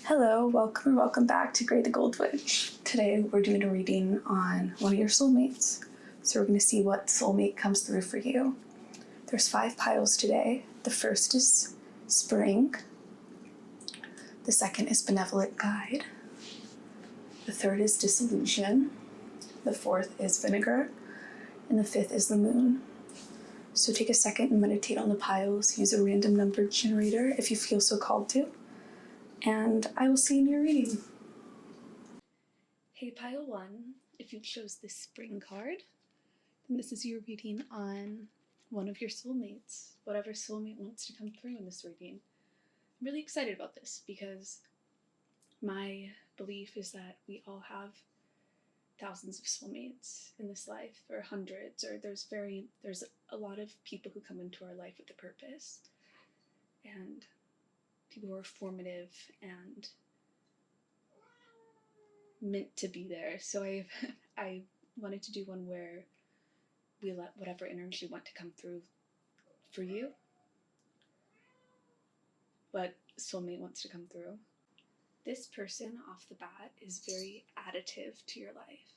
Hello, welcome or welcome back to Grey the Gold Witch. Today we're doing a reading on one of your soulmates. So we're going to see what soulmate comes through for you. There's 5 piles today. The first is Spring. The second is Benevolent Guide. The third is Disillusion. The fourth is Vinegar. And the fifth is the Moon. So take a second and meditate on the piles. Use a random number generator if you feel so called to. And I will see you in your reading. Hey, pile 1, if you chose this Spring card, then this is your reading on one of your soulmates, whatever soulmate wants to come through in this reading. I'm really excited about this because my belief is that we all have thousands of soulmates in this life, or hundreds, or there's a lot of people who come into our life with a purpose, and people who are formative and meant to be there. So I wanted to do one where we let whatever energy want to come through for you, what soulmate wants to come through. This person off the bat is very additive to your life.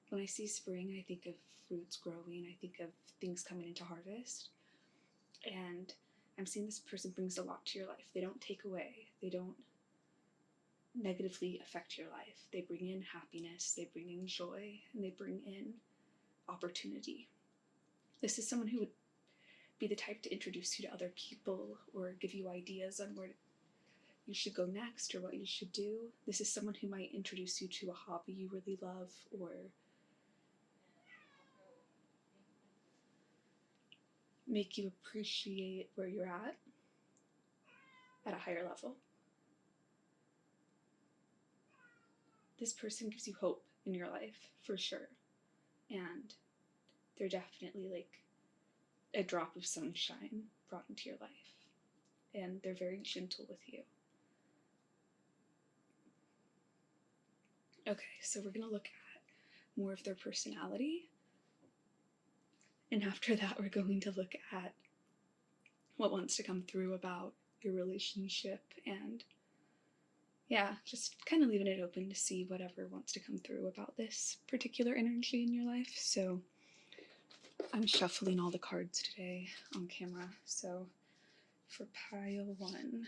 When I see spring, I think of fruits growing, I think of things coming into harvest, and I'm seeing this person brings a lot to your life. They don't take away, they don't negatively affect your life. They bring in happiness, they bring in joy, and they bring in opportunity. This is someone who would be the type to introduce you to other people or give you ideas on where you should go next or what you should do. This is someone who might introduce you to a hobby you really love, or make you appreciate where you're at a higher level. This person gives you hope in your life, for sure. And they're definitely like a drop of sunshine brought into your life. And they're very gentle with you. Okay, so we're going to look at more of their personality. And after that, we're going to look at what wants to come through about your relationship, and yeah, just kind of leaving it open to see whatever wants to come through about this particular energy in your life. So I'm shuffling all the cards today on camera. So for pile 1,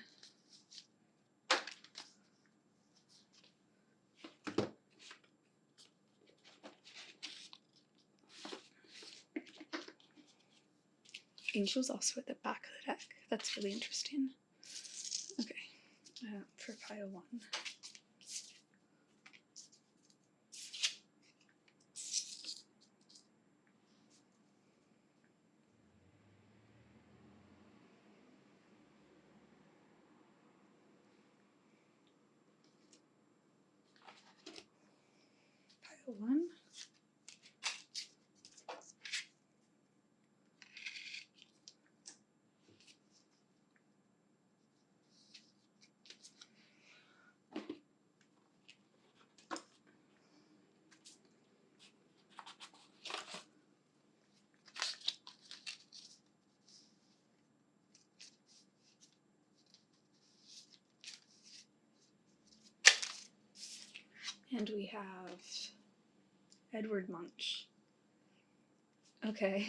Angel's also at the back of the deck. That's really interesting. Okay, for pile 1. Pile 1. And we have Edward Munch. Okay.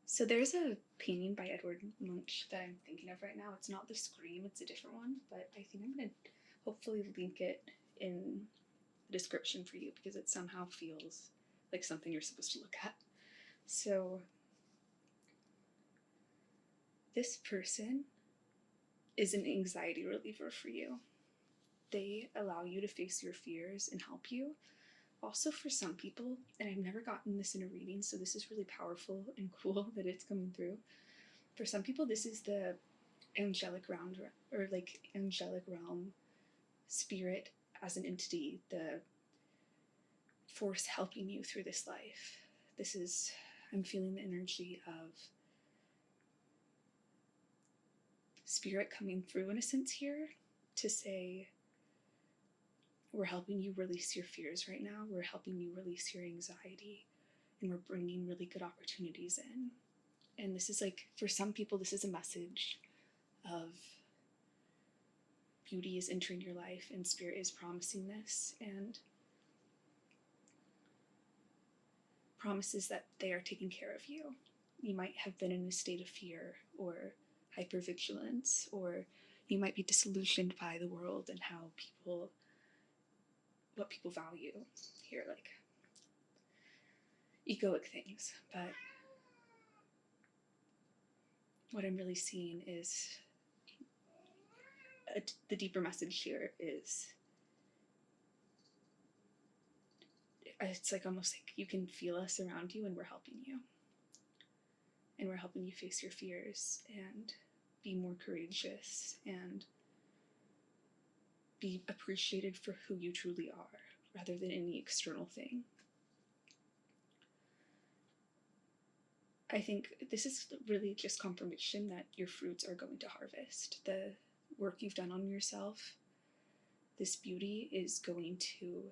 So there's a painting by Edward Munch that I'm thinking of right now. It's not The Scream, it's a different one, but I think I'm going to hopefully link it in the description for you because it somehow feels like something you're supposed to look at. So this person is an anxiety reliever for you. They allow you to face your fears and help you. Also, for some people, and I've never gotten this in a reading, so this is really powerful and cool that it's coming through. For some people, this is the angelic realm, or like angelic realm spirit as an entity, the force helping you through this life. This is, I'm feeling the energy of spirit coming through in a sense here to say, we're helping you release your fears right now. We're helping you release your anxiety, and we're bringing really good opportunities in. And this is like, for some people, this is a message of beauty is entering your life and spirit is promising this, and promises that they are taking care of you. You might have been in a state of fear or hypervigilance, or you might be disillusioned by the world and what people value here, like egoic things. But what I'm really seeing is the deeper message here is, it's like almost like you can feel us around you and we're helping you. And we're helping you face your fears and be more courageous and be appreciated for who you truly are rather than any external thing. I think this is really just confirmation that your fruits are going to harvest. The work you've done on yourself, this beauty is going to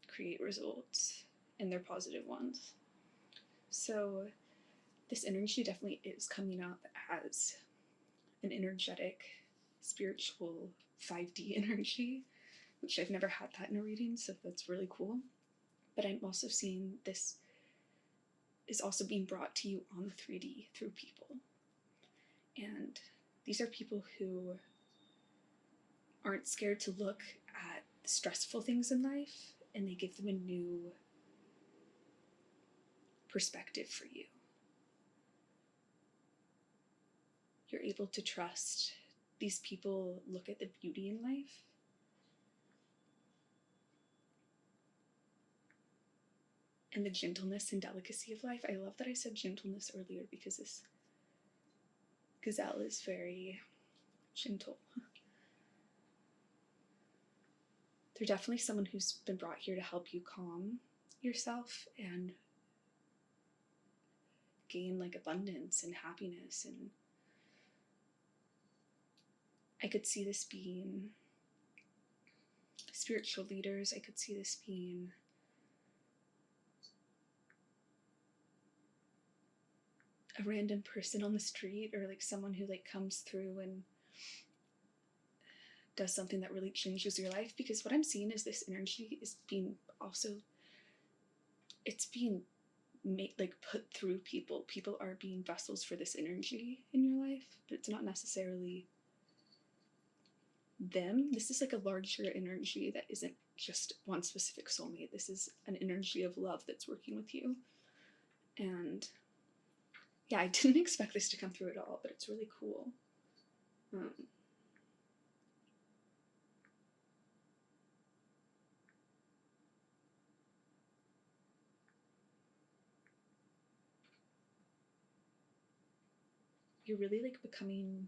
create results, and they're positive ones. So this energy definitely is coming up as an energetic, spiritual 5D energy, which I've never had that in a reading, so that's really cool. But I'm also seeing this is also being brought to you on the 3D through people. And these are people who aren't scared to look at stressful things in life, and they give them a new perspective for you. You're able to trust these people, look at the beauty in life, and the gentleness and delicacy of life. I love that I said gentleness earlier, because this gazelle is very gentle. They're definitely someone who's been brought here to help you calm yourself and gain like abundance and happiness. And I could see this being spiritual leaders. I could see this being a random person on the street, or like someone who like comes through and does something that really changes your life. Because what I'm seeing is this energy is being also, it's being made, like put through people. People are being vessels for this energy in your life, but it's not necessarily them. This is like a larger energy that isn't just one specific soulmate. This is an energy of love that's working with you. And yeah, I didn't expect this to come through at all, but it's really cool. You're really like becoming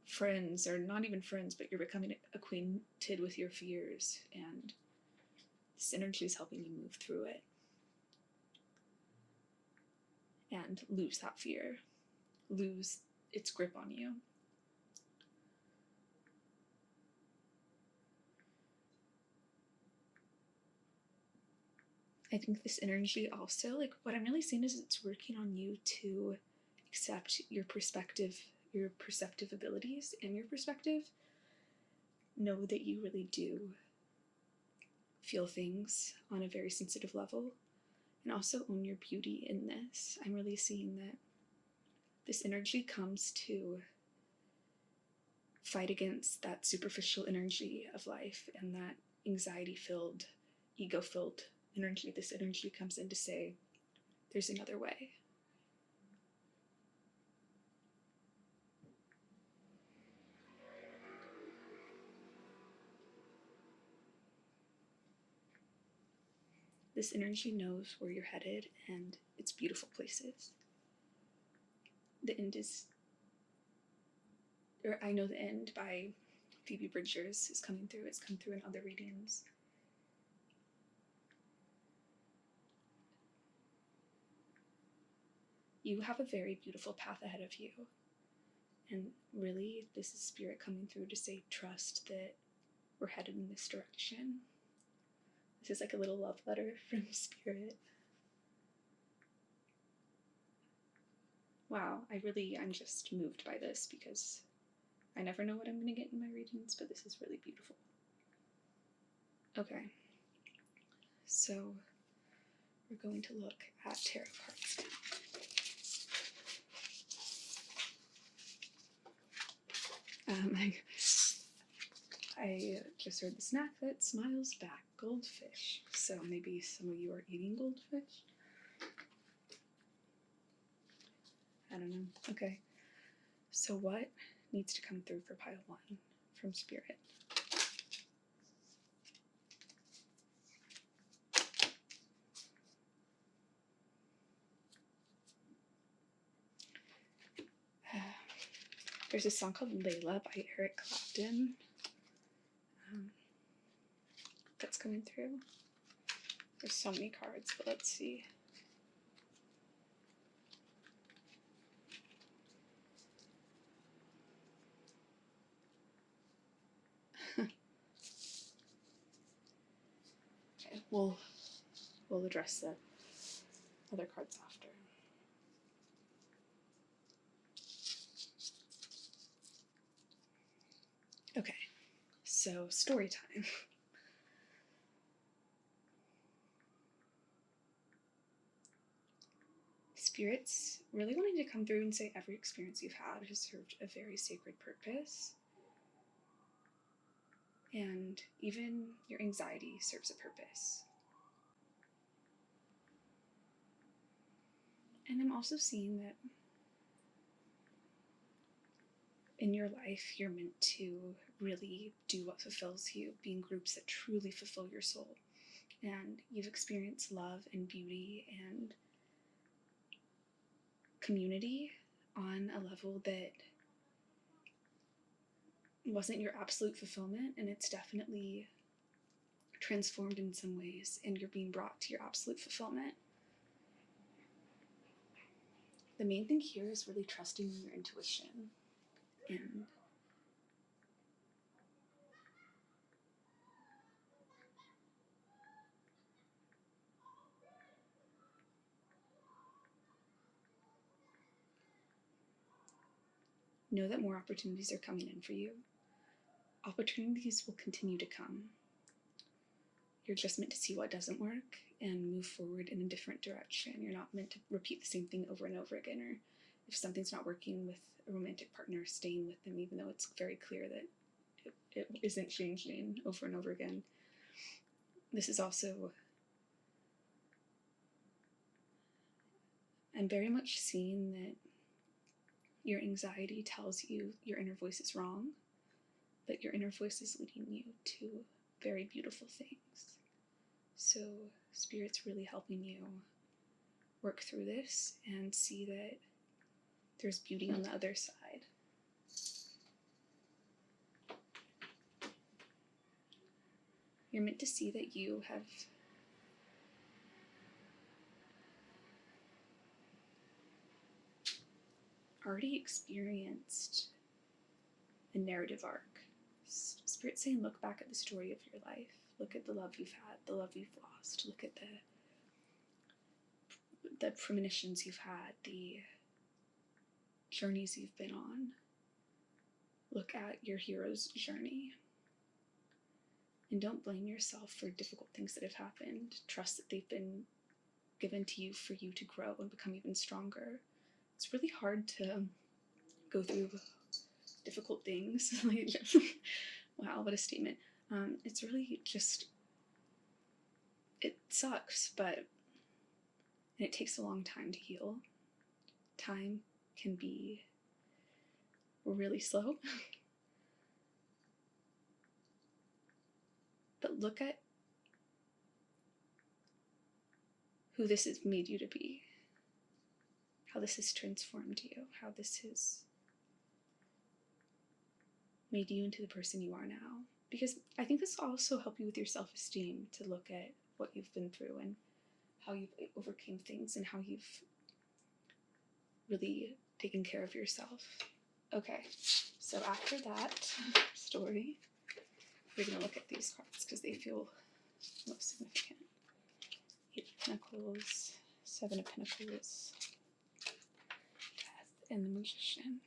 friends, or not even friends, but you're becoming acquainted with your fears, and this energy is helping you move through it and lose that fear, lose its grip on you. I think this energy also, like what I'm really seeing is it's working on you to accept your perspective, your perceptive abilities, and your perspective. Know that you really do feel things on a very sensitive level, and also own your beauty in this. I'm really seeing that this energy comes to fight against that superficial energy of life and that anxiety-filled, ego-filled energy. This energy comes in to say, there's another way. This energy knows where you're headed, and it's beautiful places. The End is, or I Know the End by Phoebe Bridgers is coming through. It's come through in other readings. You have a very beautiful path ahead of you. And really, this is spirit coming through to say, trust that we're headed in this direction. This is like a little love letter from spirit. Wow, I'm just moved by this because I never know what I'm going to get in my readings, but this is really beautiful. Okay, so we're going to look at tarot cards now. I just heard the snack that smiles back, goldfish. So maybe some of you are eating goldfish? I don't know. Okay. So what needs to come through for pile 1 from Spirit? There's a song called Layla by Eric Clapton that's coming through. There's so many cards, but let's see. Okay, we'll address the other cards after. Okay, so story time. Spirits really wanting to come through and say every experience you've had has served a very sacred purpose. And even your anxiety serves a purpose. And I'm also seeing that in your life, you're meant to really do what fulfills you, be in groups that truly fulfill your soul. And you've experienced love and beauty and community on a level that wasn't your absolute fulfillment, and it's definitely transformed in some ways, and you're being brought to your absolute fulfillment. The main thing here is really trusting your intuition and know that more opportunities are coming in for you. Opportunities will continue to come. You're just meant to see what doesn't work and move forward in a different direction. You're not meant to repeat the same thing over and over again, or if something's not working with a romantic partner, staying with them even though it's very clear that it isn't changing over and over again. This is also, I'm very much seeing that your anxiety tells you your inner voice is wrong, but your inner voice is leading you to very beautiful things. So Spirit's really helping you work through this and see that there's beauty on the other side. You're meant to see that you have already experienced a narrative arc. Spirit's saying, look back at the story of your life. Look at the love you've had, the love you've lost. Look at the premonitions you've had, the journeys you've been on. Look at your hero's journey. And don't blame yourself for difficult things that have happened. Trust that they've been given to you for you to grow and become even stronger. It's really hard to go through difficult things. Wow, what a statement. It's really just, it sucks, and it takes a long time to heal. Time can be really slow. But look at who this has made you to be, how this has transformed you, how this has made you into the person you are now. Because I think this will also help you with your self-esteem, to look at what you've been through and how you've overcome things and how you've really taken care of yourself. Okay, so after that story, we're going to look at these cards because they feel most significant. 8 of Pentacles, 7 of Pentacles, and the Magician.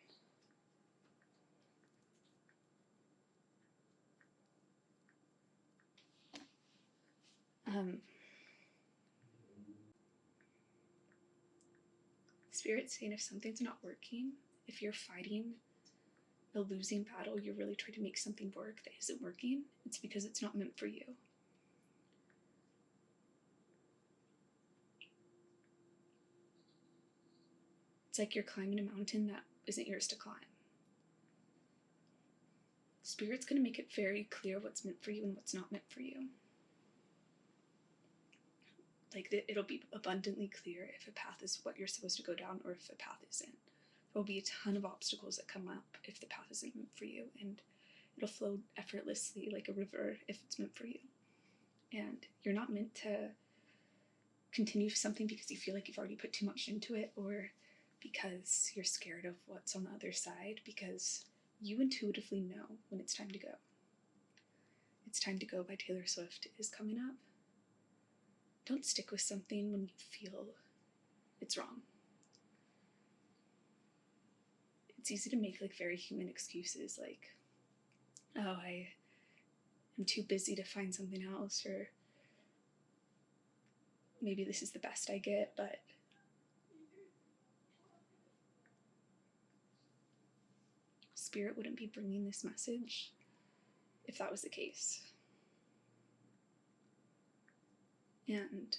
Spirit's saying if something's not working, if you're fighting a losing battle, you're really trying to make something work that isn't working, it's because it's not meant for you. It's like you're climbing a mountain that isn't yours to climb. Spirit's going to make it very clear what's meant for you and what's not meant for you. Like, it'll be abundantly clear if a path is what you're supposed to go down or if a path isn't. There will be a ton of obstacles that come up if the path isn't meant for you, and it'll flow effortlessly like a river if it's meant for you. And you're not meant to continue something because you feel like you've already put too much into it, or because you're scared of what's on the other side, because you intuitively know when it's time to go. It's Time to Go by Taylor Swift is coming up. Don't stick with something when you feel it's wrong. It's easy to make like very human excuses like, oh, I am too busy to find something else, or maybe this is the best I get, but Spirit wouldn't be bringing this message if that was the case. And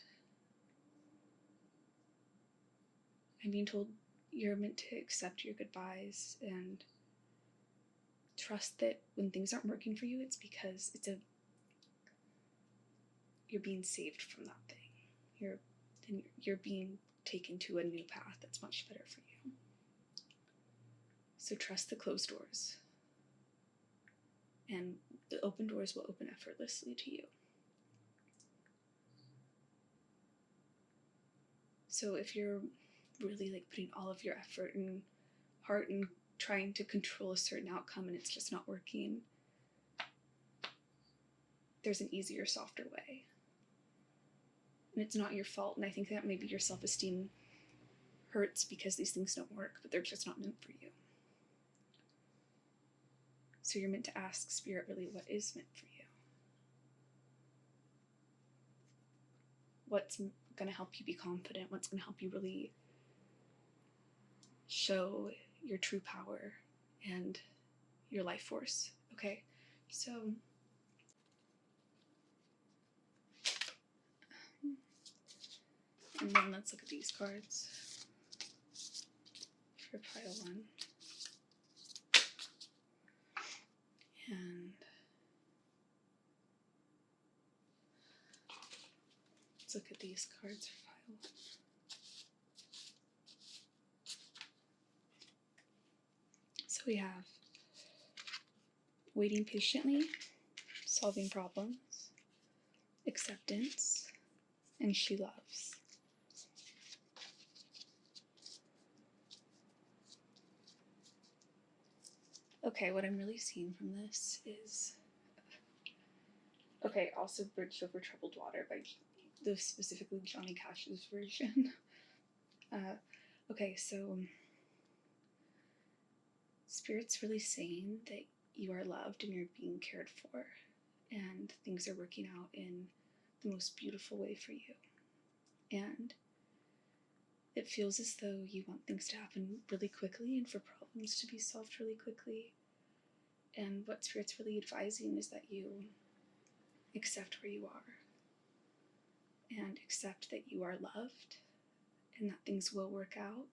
I'm being told you're meant to accept your goodbyes and trust that when things aren't working for you, it's because you're being saved from that thing. You're being taken to a new path that's much better for you. So trust the closed doors, and the open doors will open effortlessly to you. So if you're really like putting all of your effort and heart and trying to control a certain outcome and it's just not working, there's an easier, softer way. And it's not your fault, and I think that maybe your self-esteem hurts because these things don't work, but they're just not meant for you. So you're meant to ask Spirit really what is meant for you. What's going to help you be confident? What's going to help you really show your true power and your life force? Okay, so and then let's look at these cards for pile 1. And let's look at these cards for pile 1. So we have waiting patiently, solving problems, acceptance, and she loves. Okay, what I'm really seeing from this is, okay, also Bridge Over Troubled Water by specifically Johnny Cash's version. Okay, so Spirit's really saying that you are loved and you're being cared for, and things are working out in the most beautiful way for you. And it feels as though you want things to happen really quickly and for problems to be solved really quickly. And what Spirit's really advising is that you accept where you are and accept that you are loved and that things will work out.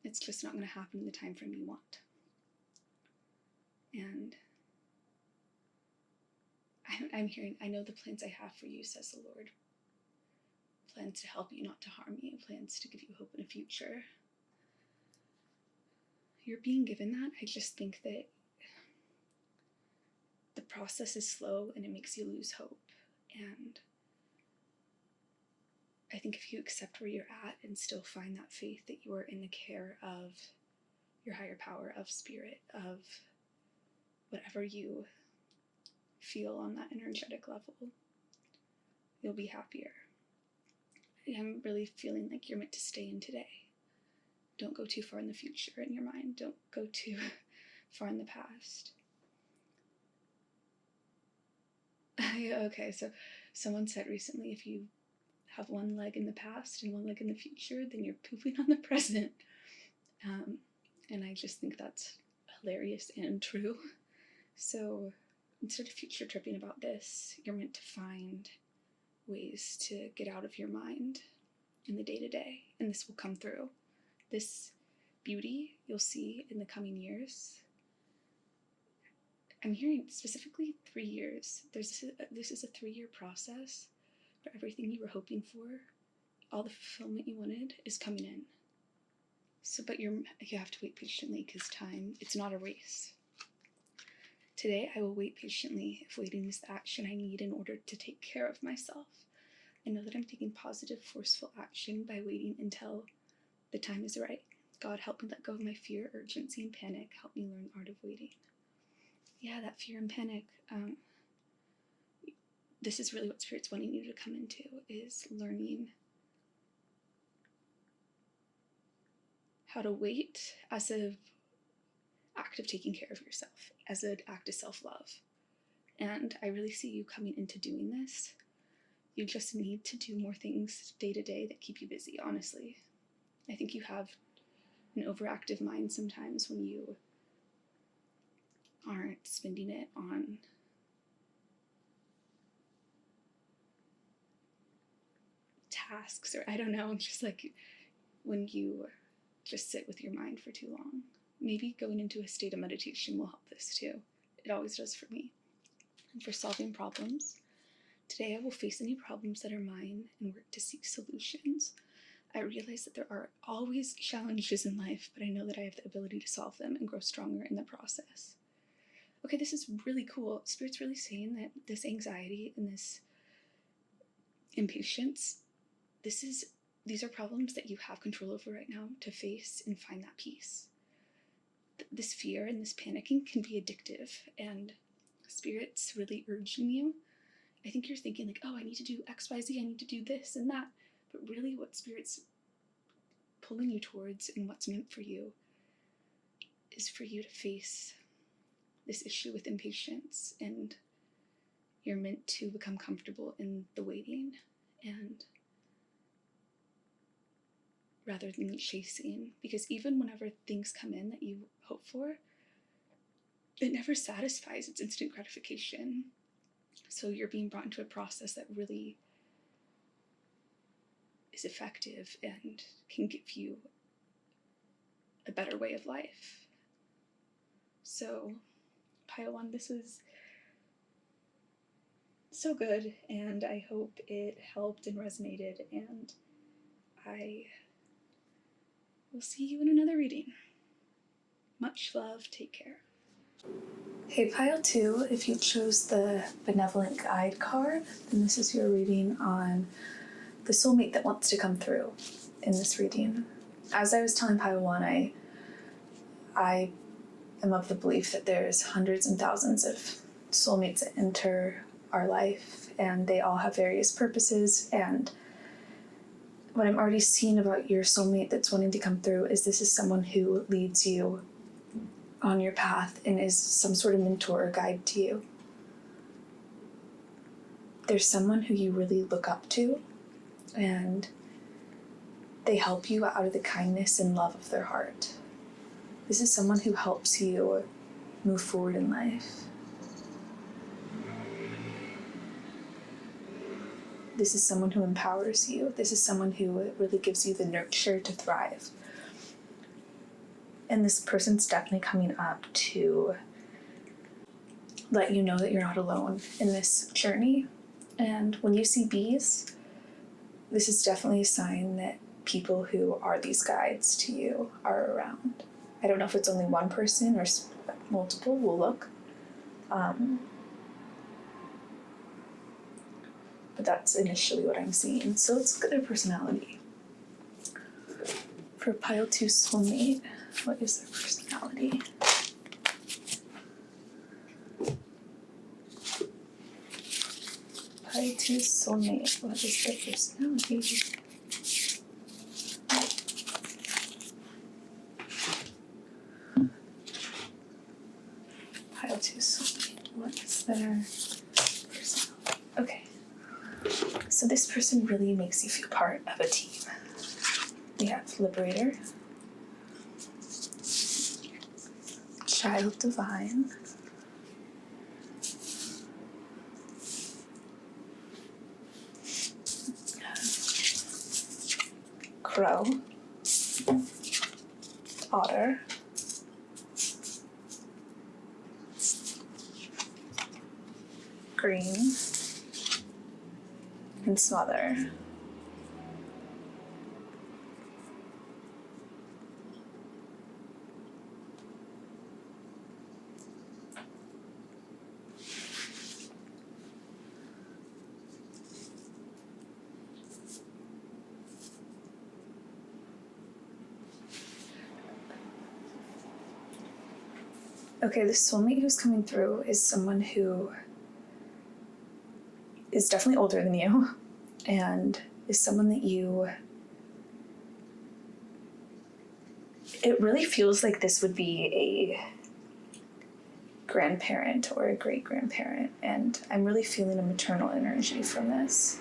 It's just not going to happen in the time frame you want. And I'm hearing, I know the plans I have for you, says the Lord. Plans to help you, not to harm you. Plans to give you hope in a future. You're being given that. I just think that the process is slow and it makes you lose hope. And I think if you accept where you're at and still find that faith that you are in the care of your higher power, of Spirit, of whatever you feel on that energetic level, you'll be happier. I'm really feeling like you're meant to stay in today. Don't go too far in the future in your mind. Don't go too far in the past. Okay, so someone said recently, if you have one leg in the past and one leg in the future, then you're pooping on the present. And I just think that's hilarious and true. So instead of future tripping about this, you're meant to find ways to get out of your mind in the day-to-day, and this will come through. This beauty you'll see in the coming years. I'm hearing specifically 3 years. This is a 3-year process, but everything you were hoping for, all the fulfillment you wanted, is coming in. So, but you have to wait patiently, because time, it's not a race. Today, I will wait patiently if waiting is the action I need in order to take care of myself. I know that I'm taking positive, forceful action by waiting until the time is right. God, help me let go of my fear, urgency, and panic. Help me learn the art of waiting. Yeah, that fear and panic. This is really what Spirit's wanting you to come into, is learning how to wait as an act of taking care of yourself, as an act of self-love. And I really see you coming into doing this. You just need to do more things day to day that keep you busy, honestly. I think you have an overactive mind sometimes when you aren't spending it on tasks, or I don't know, just like when you just sit with your mind for too long. Maybe going into a state of meditation will help this too. It always does for me. And for solving problems, today I will face any problems that are mine and work to seek solutions. I realize that there are always challenges in life, but I know that I have the ability to solve them and grow stronger in the process. Okay, this is really cool. Spirit's really saying that this anxiety and this impatience, these are problems that you have control over right now to face and find that peace. This fear and this panicking can be addictive, and Spirit's really urging you. I think you're thinking like, oh, I need to do X, Y, Z, I need to do this and that. But really what Spirit's pulling you towards and what's meant for you is for you to face this issue with impatience, and you're meant to become comfortable in the waiting, and rather than chasing, because even whenever things come in that you hope for, it never satisfies. It's instant gratification. So you're being brought into a process that really is effective and can give you a better way of life. So, Pile 1, this was so good, and I hope it helped and resonated, and I will see you in another reading. Much love, take care. Hey, Pile 2, if you chose the Benevolent Guide card, then this is your reading on the soulmate that wants to come through in this reading. As I was telling Pile 1, I am of the belief that there's hundreds and thousands of soulmates that enter our life, and they all have various purposes, and what I'm already seeing about your soulmate that's wanting to come through is this is someone who leads you on your path and is some sort of mentor or guide to you. There's someone who you really look up to, and they help you out of the kindness and love of their heart. This is someone who helps you move forward in life. This is someone who empowers you. This is someone who really gives you the nurture to thrive. And this person's definitely coming up to let you know that you're not alone in this journey. And when you see bees, this is definitely a sign that people who are these guides to you are around. I don't know if it's only one person or multiple, we'll look. But that's initially what I'm seeing. So let's look at their personality. For Pile 2 soulmate, what is their personality? Pile 2 soulmate, what is their personality? Better personality. Okay. So this person really makes you feel part of a team. We have Liberator, Child Divine, Crow, Otter, Green, and Smother. Okay, the soulmate who's coming through is someone who is definitely older than you and is someone that it really feels like this would be a grandparent or a great-grandparent, and I'm really feeling a maternal energy from this.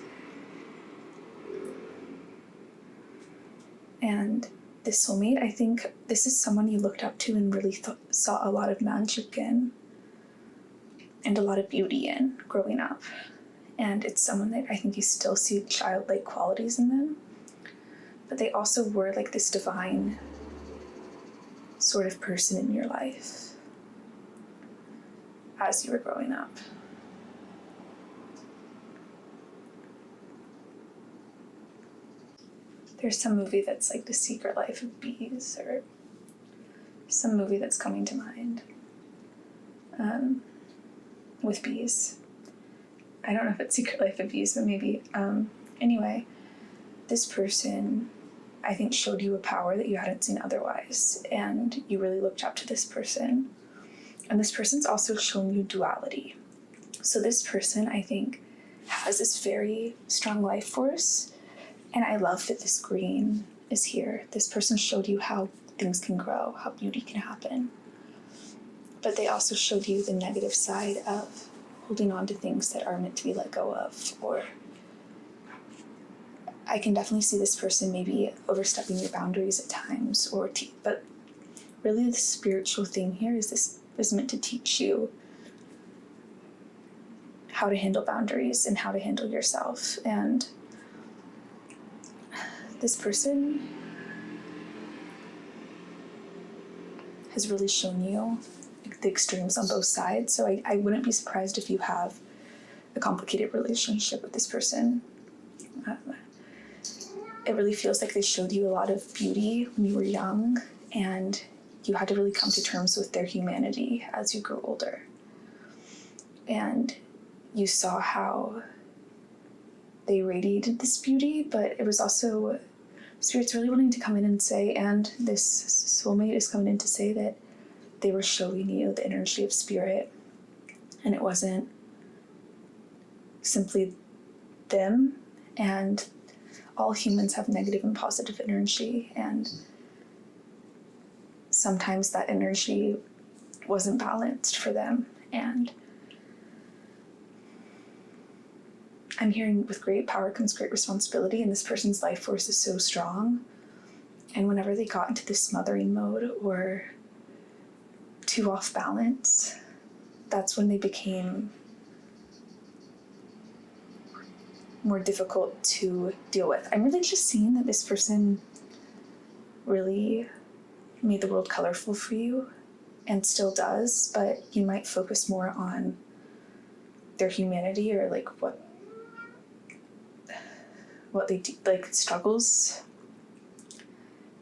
And this soulmate, I think this is someone you looked up to and really saw a lot of magic in and a lot of beauty in growing up. And it's someone that I think you still see childlike qualities in them, but they also were like this divine sort of person in your life as you were growing up. There's some movie that's like The Secret Life of Bees, or some movie that's coming to mind with bees. I don't know if it's Secret Life of Bees, but maybe. Anyway, this person, I think, showed you a power that you hadn't seen otherwise, and you really looked up to this person. And this person's also shown you duality. So this person, I think, has this very strong life force, and I love that this green is here. This person showed you how things can grow, how beauty can happen. But they also showed you the negative side of holding on to things that are meant to be let go of. Or I can definitely see this person maybe overstepping your boundaries at times, but really the spiritual thing here is this is meant to teach you how to handle boundaries and how to handle yourself. And this person has really shown you the extremes on both sides. So I wouldn't be surprised if you have a complicated relationship with this person. It really feels like they showed you a lot of beauty when you were young, and you had to really come to terms with their humanity as you grew older. And you saw how they radiated this beauty, but it was also Spirit's really wanting to come in and say, and this soulmate is coming in to say that they were showing you the energy of Spirit, and it wasn't simply them. And all humans have negative and positive energy, and sometimes that energy wasn't balanced for them. And I'm hearing with great power comes great responsibility, and this person's life force is so strong. And whenever they got into this smothering mode or too off balance, that's when they became more difficult to deal with. I'm really just seeing that this person really made the world colorful for you and still does, but you might focus more on their humanity or like what they do, like struggles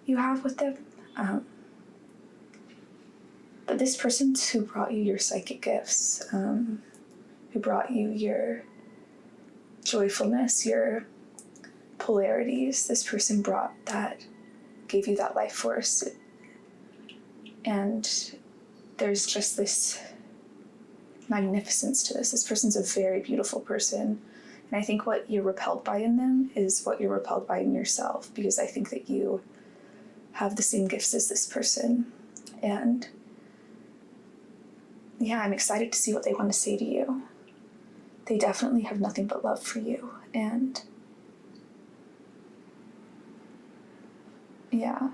you have with them. But this person who brought you your psychic gifts, who brought you your joyfulness, your polarities, this person brought that, gave you that life force. And there's just this magnificence to this. This person's a very beautiful person. And I think what you're repelled by in them is what you're repelled by in yourself, because I think that you have the same gifts as this person. And yeah, I'm excited to see what they want to say to you. they definitely have nothing but love for you. And yeah,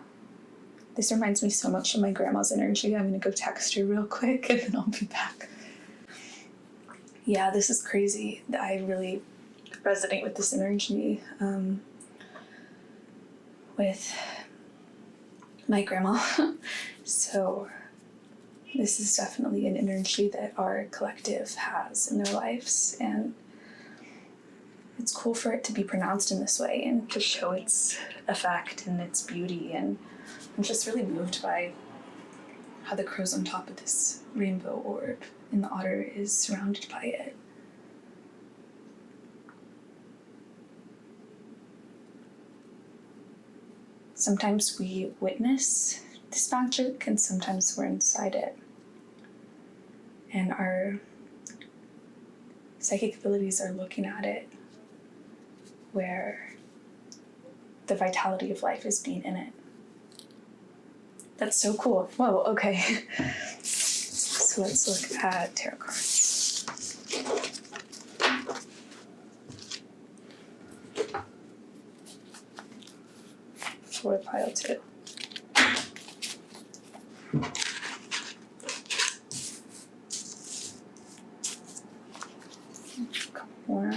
this reminds me so much of my grandma's energy. I'm gonna go text her real quick and then I'll be back. Yeah, this is crazy. I really resonate with this energy with my grandma. So this is definitely an energy that our collective has in their lives, and it's cool for it to be pronounced in this way and to show its effect and its beauty. And I'm just really moved by how the crow's on top of this rainbow orb and the otter is surrounded by it. Sometimes we witness this magic and sometimes we're inside it. And our psychic abilities are looking at it, where the vitality of life is being in it. That's so cool. Whoa, okay. So let's look at tarot cards. For pile 2. A couple more.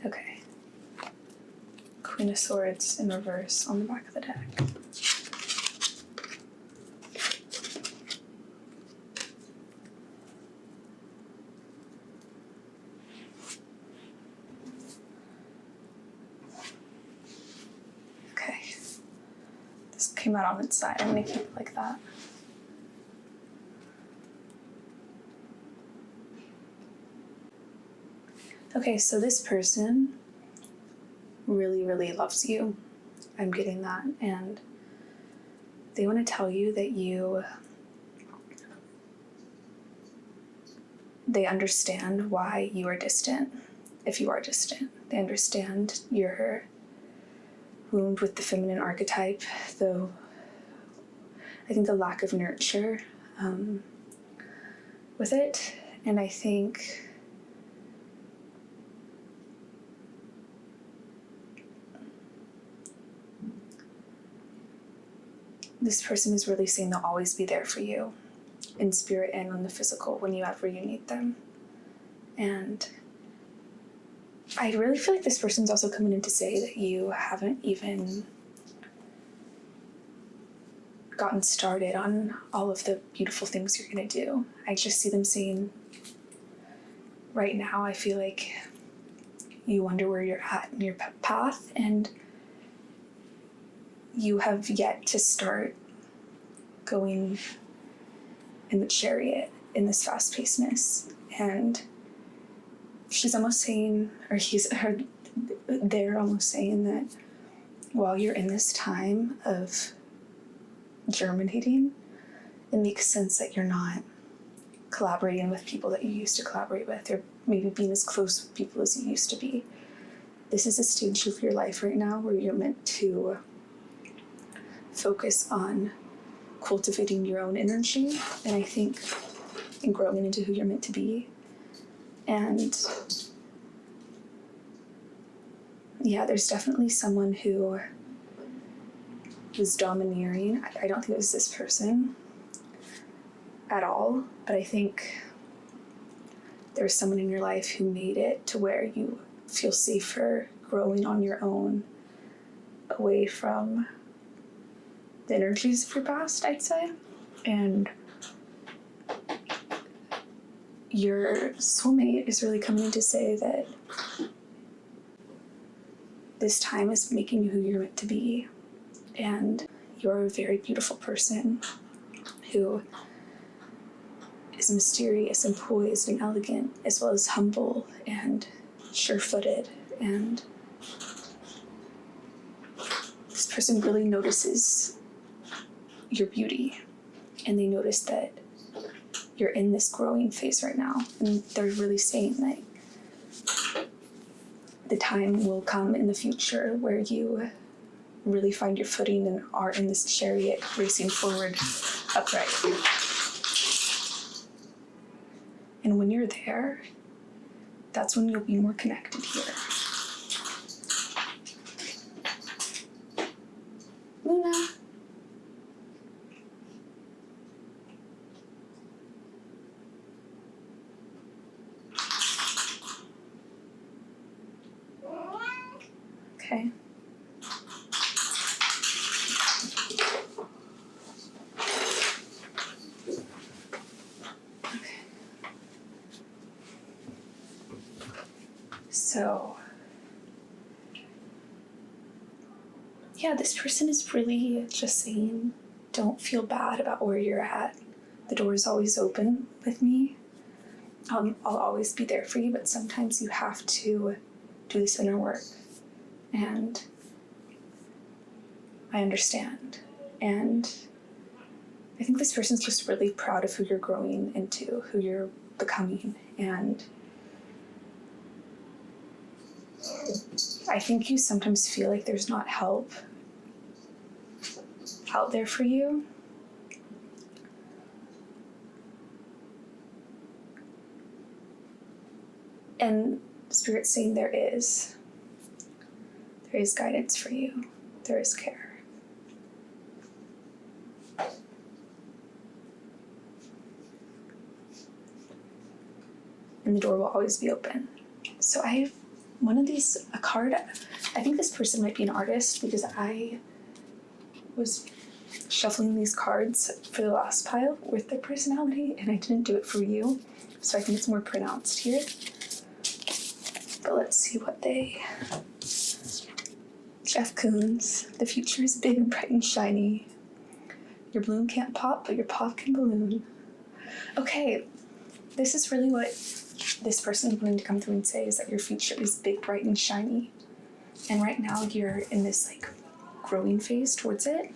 Okay. Queen of Swords in reverse on the back of the deck. Okay. This came out on its side. I'm going to keep it like that. Okay, so this person really, really loves you. I'm getting that. And they want to tell you that they understand why you are distant, if you are distant. They understand your wound with the feminine archetype, though I think the lack of nurture with it. And I think this person is really saying they'll always be there for you in spirit and in the physical whenever you need them. And I really feel like this person's also coming in to say that you haven't even gotten started on all of the beautiful things you're going to do. I just see them saying, right now, I feel like you wonder where you're at in your path, and you have yet to start going in the chariot in this fast-pacedness. And she's almost saying, or they're almost saying that while you're in this time of germinating, it makes sense that you're not collaborating with people that you used to collaborate with, or maybe being as close with people as you used to be. This is a stage of your life right now where you're meant to focus on cultivating your own energy, and I think in growing into who you're meant to be. And yeah, there's definitely someone who was domineering. I don't think it was this person at all, but I think there's someone in your life who made it to where you feel safer growing on your own, away from the energies of your past, I'd say. And your soulmate is really coming in to say that this time is making you who you're meant to be. And you're a very beautiful person who is mysterious and poised and elegant, as well as humble and sure-footed. And this person really notices your beauty, and they notice that you're in this growing phase right now, and they're really saying that the time will come in the future where you really find your footing and are in this chariot racing forward upright. And when you're there, that's when you'll be more connected here. Luna. Okay. So, yeah, this person is really just saying, don't feel bad about where you're at. The door is always open with me. I'll always be there for you, but sometimes you have to do this inner work. And I understand. And I think this person's just really proud of who you're growing into, who you're becoming. And I think you sometimes feel like there's not help out there for you. And Spirit's saying there is guidance for you. There is care. And the door will always be open. So I have a card. I think this person might be an artist because I was shuffling these cards for the last pile with their personality and I didn't do it for you. So I think it's more pronounced here. But let's see what they... Jeff Koons, the future is big, bright, and shiny. Your balloon can't pop, but your pop can balloon. Okay, this is really what this person is wanting to come through and say, is that your future is big, bright, and shiny. And right now you're in this like growing phase towards it.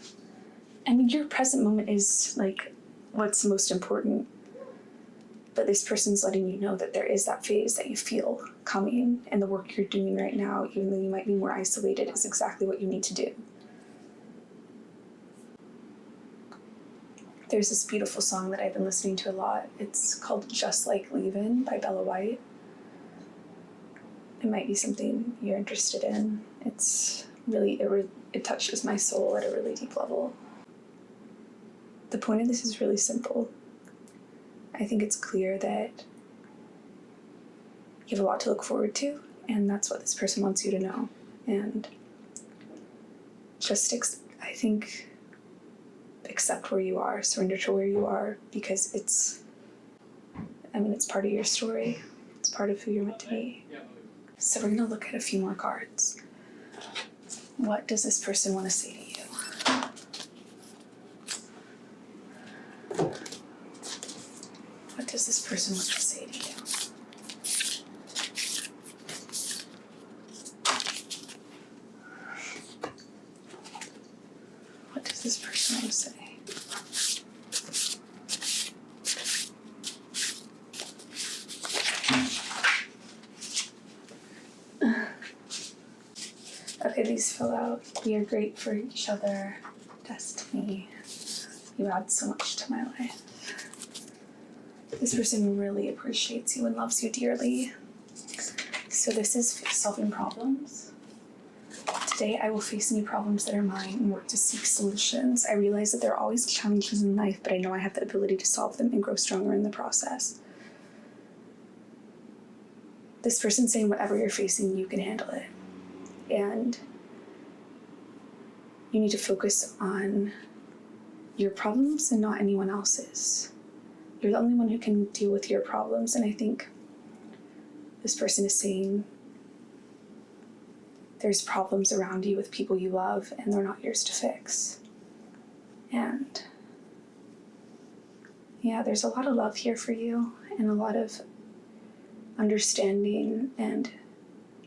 And your present moment is like what's most important. But this person's letting you know that there is that phase that you feel coming, and the work you're doing right now, even though you might be more isolated, is exactly what you need to do. There's this beautiful song that I've been listening to a lot. It's called Just Like Leavin' by Bella White. It might be something you're interested in. It's really, it touches my soul at a really deep level. The point of this is really simple. I think it's clear that you have a lot to look forward to, and that's what this person wants you to know. And just, I think, accept where you are, surrender to where you are, because it's part of your story. It's part of who you're meant to be. So we're gonna look at a few more cards. What does this person want to say to you? What does this person want to say to you? What does this person want to say? Okay, these fill out. We are great for each other. Destiny. You add so much to my life. This person really appreciates you and loves you dearly. So this is solving problems. Today I will face any problems that are mine and work to seek solutions. I realize that there are always challenges in life, but I know I have the ability to solve them and grow stronger in the process. This person's saying whatever you're facing, you can handle it. And you need to focus on your problems and not anyone else's. You're the only one who can deal with your problems, and I think this person is saying there's problems around you with people you love, and they're not yours to fix. And yeah, there's a lot of love here for you, and a lot of understanding and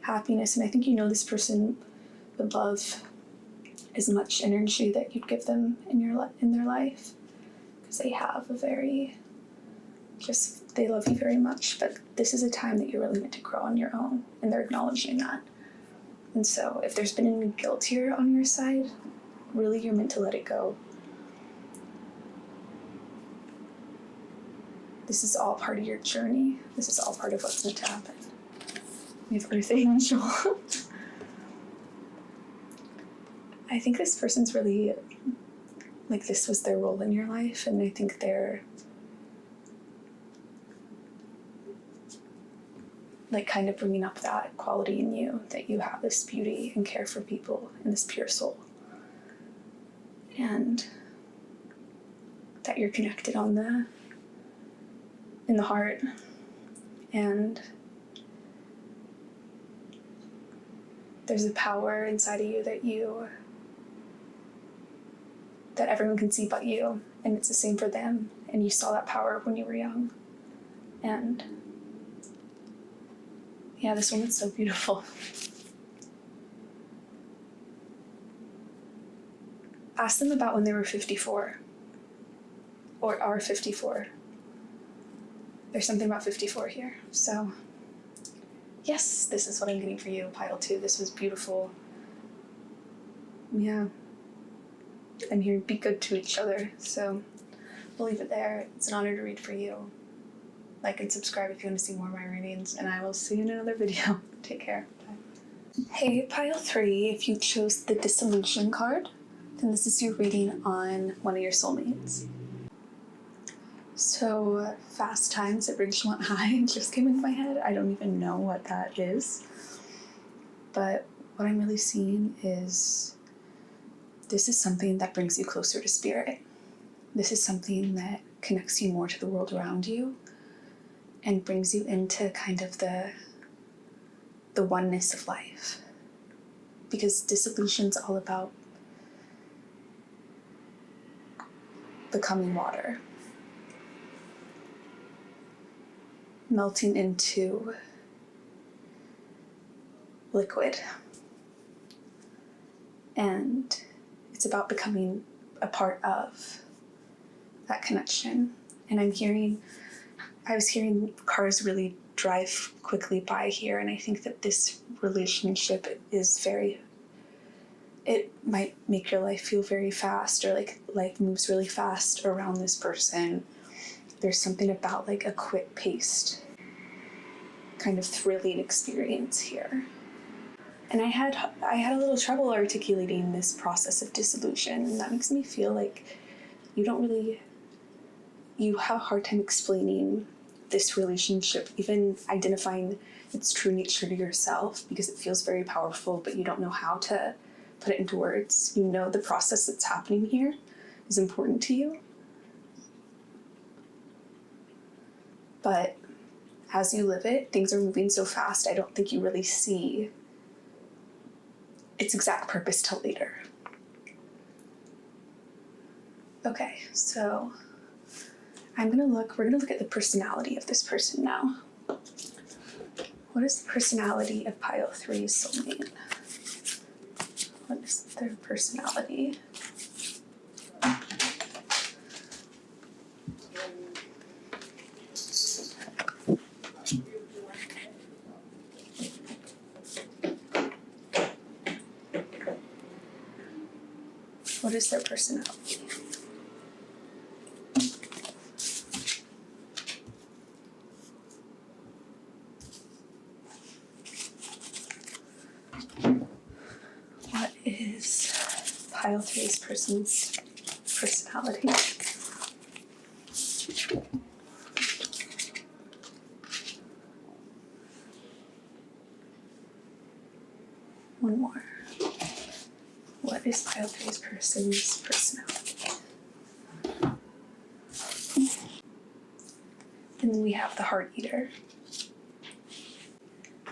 happiness, and I think you know this person would love as much energy that you'd give them in their life, because they have they love you very much, but this is a time that you're really meant to grow on your own, and they're acknowledging that. And so if there's been any guilt here on your side, really you're meant to let it go. This is all part of your journey. This is all part of what's meant to happen. We have Earth Angel. I think this person's really, like, this was their role in your life, and I think they're, like, kind of bringing up that quality in you, that you have this beauty and care for people and this pure soul. And that you're connected in the heart, and there's a power inside of you that everyone can see but you, and it's the same for them, and you saw that power when you were young. And yeah, this woman's so beautiful. Ask them about when they were 54 or are 54. There's something about 54 here. So yes, this is what I'm getting for you, pile 2. This was beautiful. Yeah. I'm here to be good to each other. So we'll leave it there. It's an honor to read for you. Like and subscribe if you want to see more of my readings, and I will see you in another video. Take care. Bye. Hey, pile 3, if you chose the Dissolution card, then this is your reading on one of your soulmates. So, Fast Times at Ridgemont High just came into my head. I don't even know what that is. But what I'm really seeing is this is something that brings you closer to spirit. This is something that connects you more to the world around you and brings you into kind of the oneness of life. Because dissolution's all about becoming water. Melting into liquid. And it's about becoming a part of that connection. And I was hearing cars really drive quickly by here, and I think that this relationship is it might make your life feel very fast, or like life moves really fast around this person. There's something about like a quick-paced kind of thrilling experience here. And I had a little trouble articulating this process of dissolution, and that makes me feel like you have a hard time explaining this relationship, even identifying its true nature to yourself, because it feels very powerful, but you don't know how to put it into words. You know the process that's happening here is important to you, but as you live it, things are moving so fast, I don't think you really see its exact purpose till later. Okay, so we're gonna look at the personality of this person now. What is the personality of pile 3's soulmate? What is their personality? What is their personality? What is pile 3's person's personality? One more. What is pile 3's person's personality? And then we have the Heart Eater.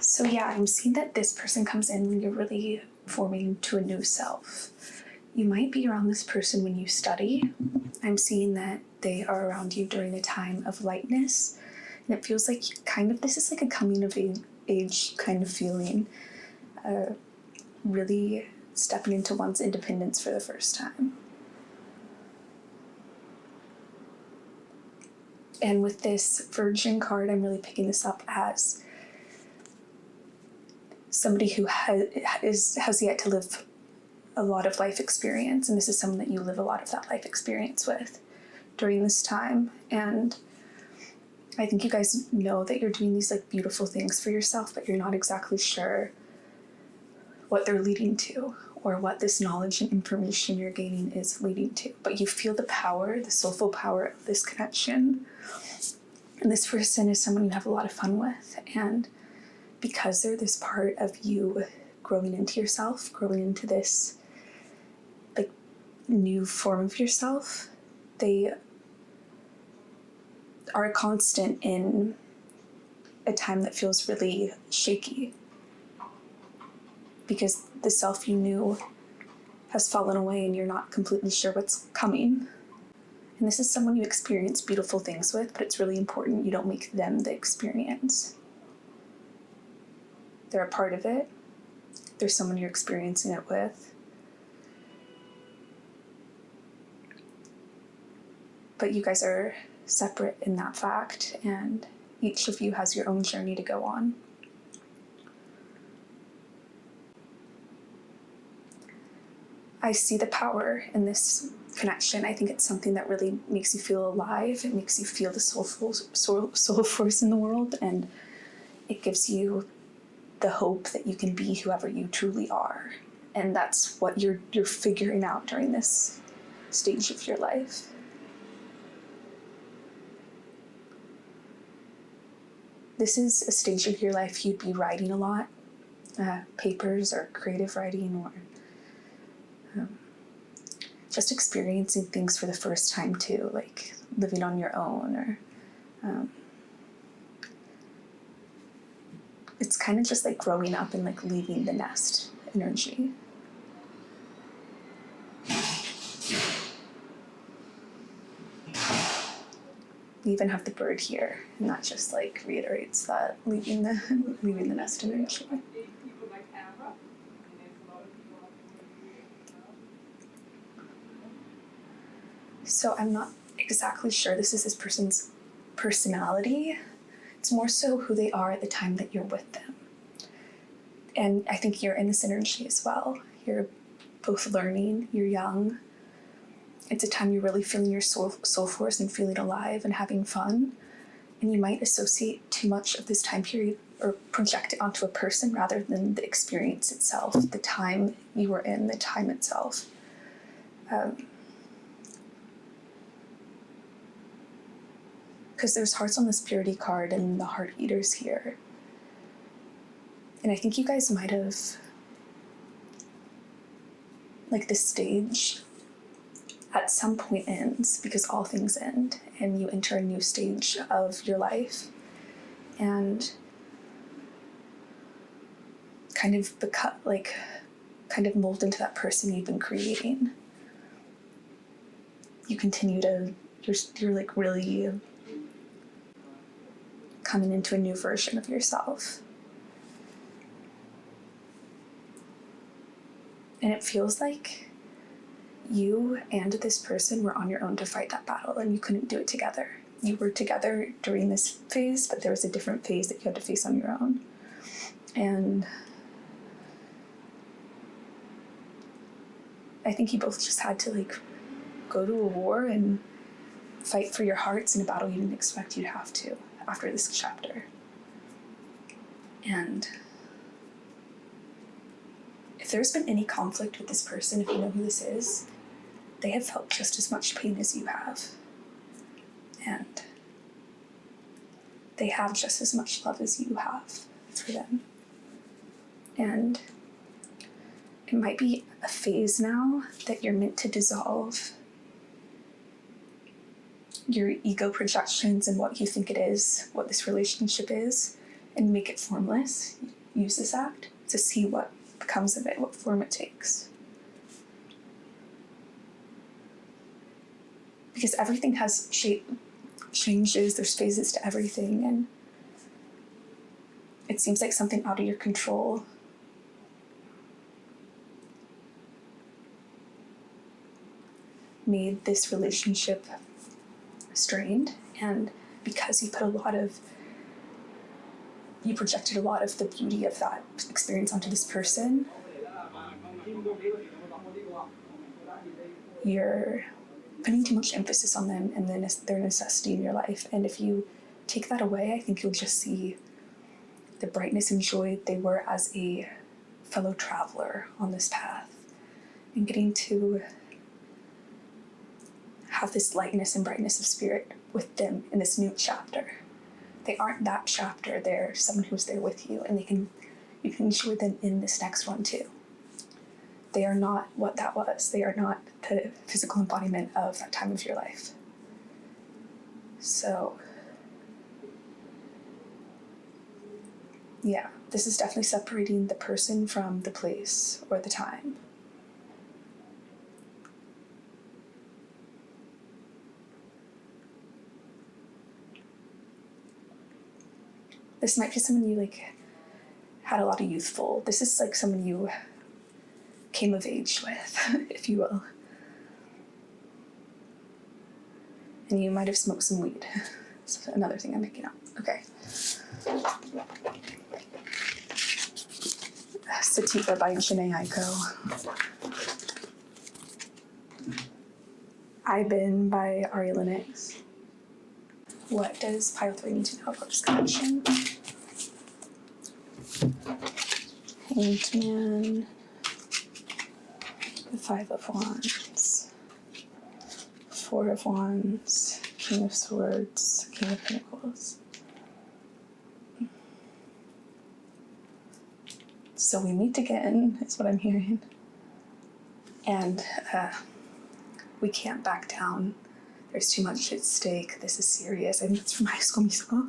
So yeah, I'm seeing that this person comes in when you're really forming to a new self. You might be around this person when you study. I'm seeing that they are around you during a time of lightness. And it feels like this is like a coming of age kind of feeling. Really stepping into one's independence for the first time. And with this Virgin card, I'm really picking this up as somebody who has yet to live a lot of life experience, and this is someone that you live a lot of that life experience with during this time. And I think you guys know that you're doing these like beautiful things for yourself, but you're not exactly sure what they're leading to or what this knowledge and information you're gaining is leading to. But you feel the power, the soulful power of this connection. And this person is someone you have a lot of fun with. And because they're this part of you growing into yourself, growing into this like new form of yourself, they are a constant in a time that feels really shaky, because the self you knew has fallen away and you're not completely sure what's coming. And this is someone you experience beautiful things with, but it's really important you don't make them the experience. They're a part of it. They're someone you're experiencing it with. But you guys are separate in that fact, and each of you has your own journey to go on. I see the power in this connection. I think it's something that really makes you feel alive. It makes you feel the soul force in the world, and it gives you the hope that you can be whoever you truly are. And that's what you're figuring out during this stage of your life. This is a stage of your life you'd be writing a lot, papers or creative writing, or just experiencing things for the first time too, like living on your own, or it's kind of just like growing up and like leaving the nest energy. We even have the bird here, and that just like reiterates that leaving the nest energy. So I'm not exactly sure this is this person's personality. It's more so who they are at the time that you're with them. And I think you're in this energy as well. You're both learning, you're young. It's a time you're really feeling your soul force and feeling alive and having fun. And you might associate too much of this time period or project it onto a person rather than the experience itself, the time you were in, the time itself. Because there's hearts on this purity card and the heart eaters here. And I think you guys might have, like, this stage at some point ends, because all things end, and you enter a new stage of your life and kind of mold into that person you've been creating. You continue to, you're like really coming into a new version of yourself. And it feels like you and this person were on your own to fight that battle, and you couldn't do it together. You were together during this phase, but there was a different phase that you had to face on your own. And I think you both just had to like go to a war and fight for your hearts in a battle you didn't expect you'd have to after this chapter. And if there's been any conflict with this person, if you know who this is, they have felt just as much pain as you have. And they have just as much love as you have for them. And it might be a phase now that you're meant to dissolve your ego projections and what you think it is, what this relationship is, and make it formless. Use this act to see what becomes of it, what form it takes. Because everything has changes, there's phases to everything, and it seems like something out of your control made this relationship strained, and because you projected a lot of the beauty of that experience onto this person, you're putting too much emphasis on them and then their necessity in your life. And if you take that away, I think you'll just see the brightness and joy they were as a fellow traveler on this path, and getting to have this lightness and brightness of spirit with them in this new chapter. They aren't that chapter, they're someone who's there with you, and you can enjoy them in this next one too. They are not what that was. They are not the physical embodiment of that time of your life. So, yeah, this is definitely separating the person from the place or the time. This might be someone you had a lot of youthful. This is someone you came of age with, if you will. And you might have smoked some weed. That's another thing I'm picking up. Okay. Sativa by Janae Aiko. I've Been by Ari Lennox. What does Pile 3 need to know about this connection? Hanged Man, the 5 of Wands, 4 of Wands, King of Swords, King of Pentacles. So we meet again, is what I'm hearing. And we can't back down. There's too much at stake. This is serious. I think it's from High School Musical.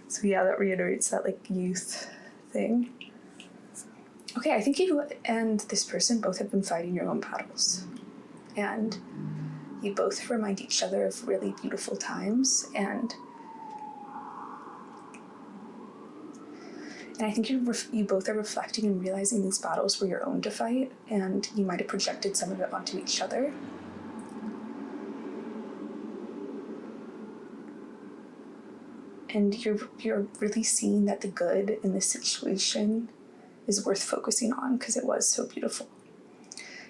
So yeah, that reiterates that youth thing. Okay, I think you and this person both have been fighting your own battles. And you both remind each other of really beautiful times. And I think you both are reflecting and realizing these battles were your own to fight. And you might have projected some of it onto each other. And you're really seeing that the good in this situation is worth focusing on because it was so beautiful.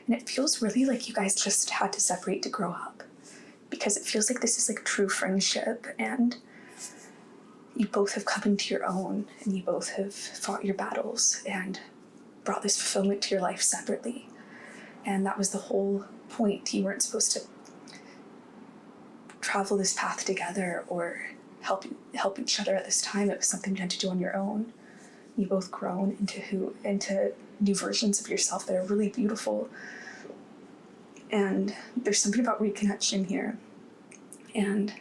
And it feels really like you guys just had to separate to grow up, because it feels like this is true friendship, and you both have come into your own, and you both have fought your battles and brought this fulfillment to your life separately. And that was the whole point. You weren't supposed to travel this path together or help each other at this time. It was something you had to do on your own. You both grown into new versions of yourself that are really beautiful. And there's something about reconnection here. And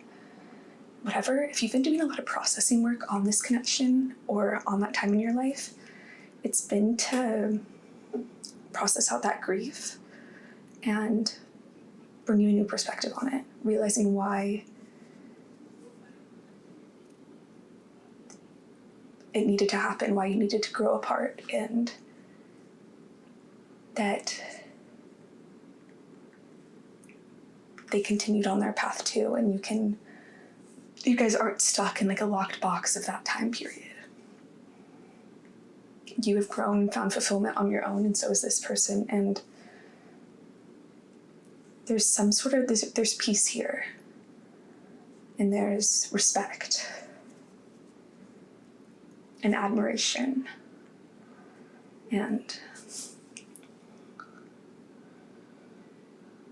whatever, if you've been doing a lot of processing work on this connection or on that time in your life, it's been to process out that grief and bring you a new perspective on it, realizing why it needed to happen, why you needed to grow apart, and that they continued on their path too, and you guys aren't stuck in a locked box of that time period. You have grown and found fulfillment on your own, and so is this person, and there's there's peace here, and there's respect and admiration, and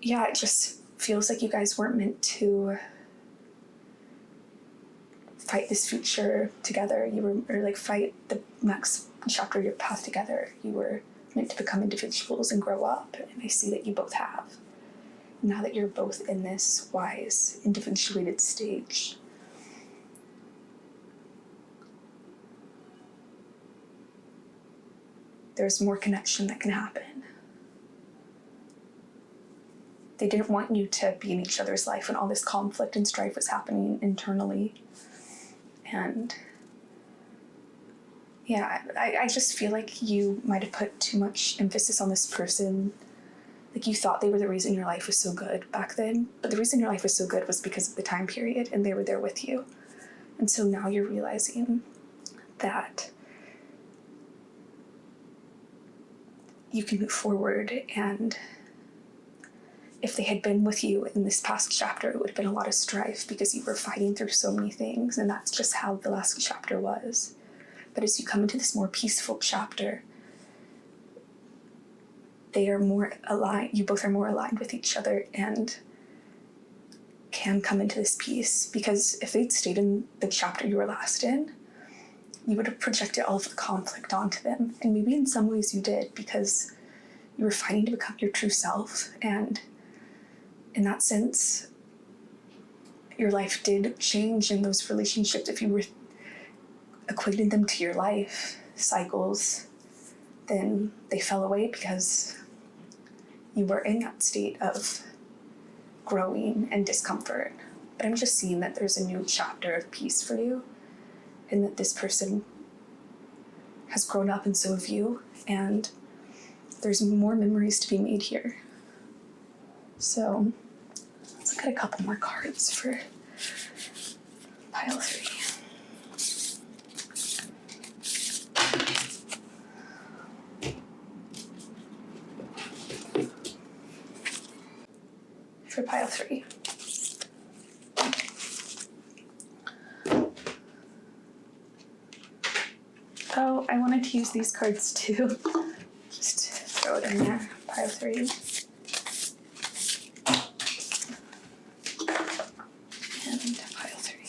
yeah, it just feels like you guys weren't meant to fight this future together. You were fight the next chapter of your path together. You were meant to become individuals and grow up, and I see that you both have. Now that you're both in this wise, individuated stage, there's more connection that can happen. They didn't want you to be in each other's life when all this conflict and strife was happening internally. And yeah, I just feel like you might have put too much emphasis on this person. You thought they were the reason your life was so good back then, but the reason your life was so good was because of the time period, and they were there with you. And so now you're realizing that you can move forward, and if they had been with you in this past chapter, it would have been a lot of strife because you were fighting through so many things, and that's just how the last chapter was. But as you come into this more peaceful chapter, they are more aligned, you both are more aligned with each other and can come into this peace. Because if they'd stayed in the chapter you were last in, you would have projected all of the conflict onto them. And maybe in some ways you did, because you were fighting to become your true self. And in that sense, your life did change in those relationships. If you were equating them to your life cycles, then they fell away because you were in that state of growing and discomfort. But I'm just seeing that there's a new chapter of peace for you, and that this person has grown up and so have you, and there's more memories to be made here. So let's look at a couple more cards for pile 3. For pile 3. Oh, I wanted to use these cards too. Just throw it in there. Pile 3. And pile 3.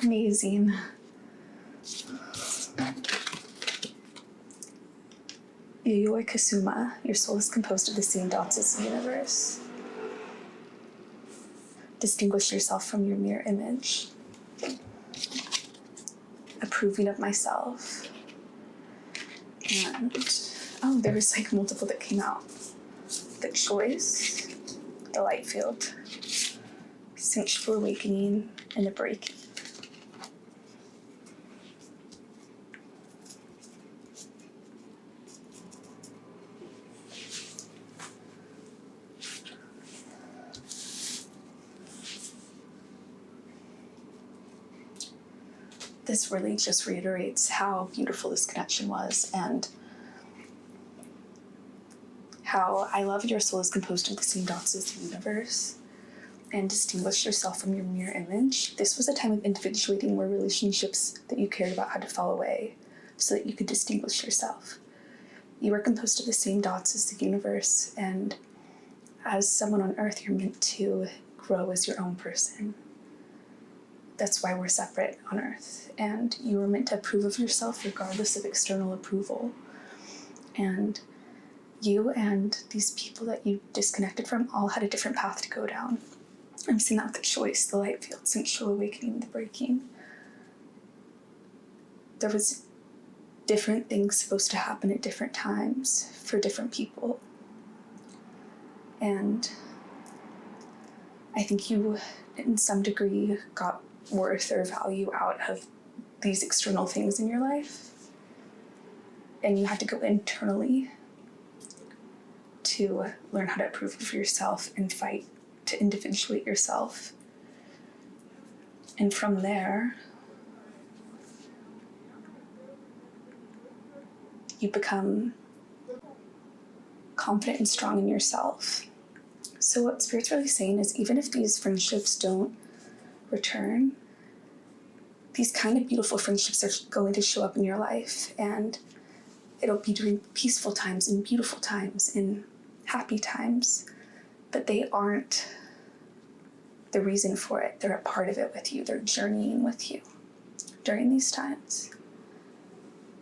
Amazing. Yayoi Kasuma, your soul is composed of the same dots as the universe. Distinguish yourself from your mirror image. Approving of myself. And, oh, there was like multiple that came out. The choice, the light field, sensual awakening, and the breaking. This really just reiterates how beautiful this connection was, and how I love your soul is composed of the same dots as the universe, and distinguish yourself from your mirror image. This was a time of individuating where relationships that you cared about had to fall away so that you could distinguish yourself. You are composed of the same dots as the universe, and as someone on earth, you're meant to grow as your own person. That's why we're separate on earth. And you were meant to approve of yourself regardless of external approval. And you and these people that you disconnected from all had a different path to go down. I'm seeing that with the choice, the light field, sensual awakening, the breaking. There was different things supposed to happen at different times for different people. And I think you, in some degree, got worth or value out of these external things in your life, and you had to go internally to learn how to approve of yourself and fight to individuate yourself. And from there, you become confident and strong in yourself. So what Spirit's really saying is, even if these friendships don't return, these kind of beautiful friendships are going to show up in your life, and it'll be during peaceful times and beautiful times and happy times, but they aren't the reason for it. They're a part of it with you. They're journeying with you during these times.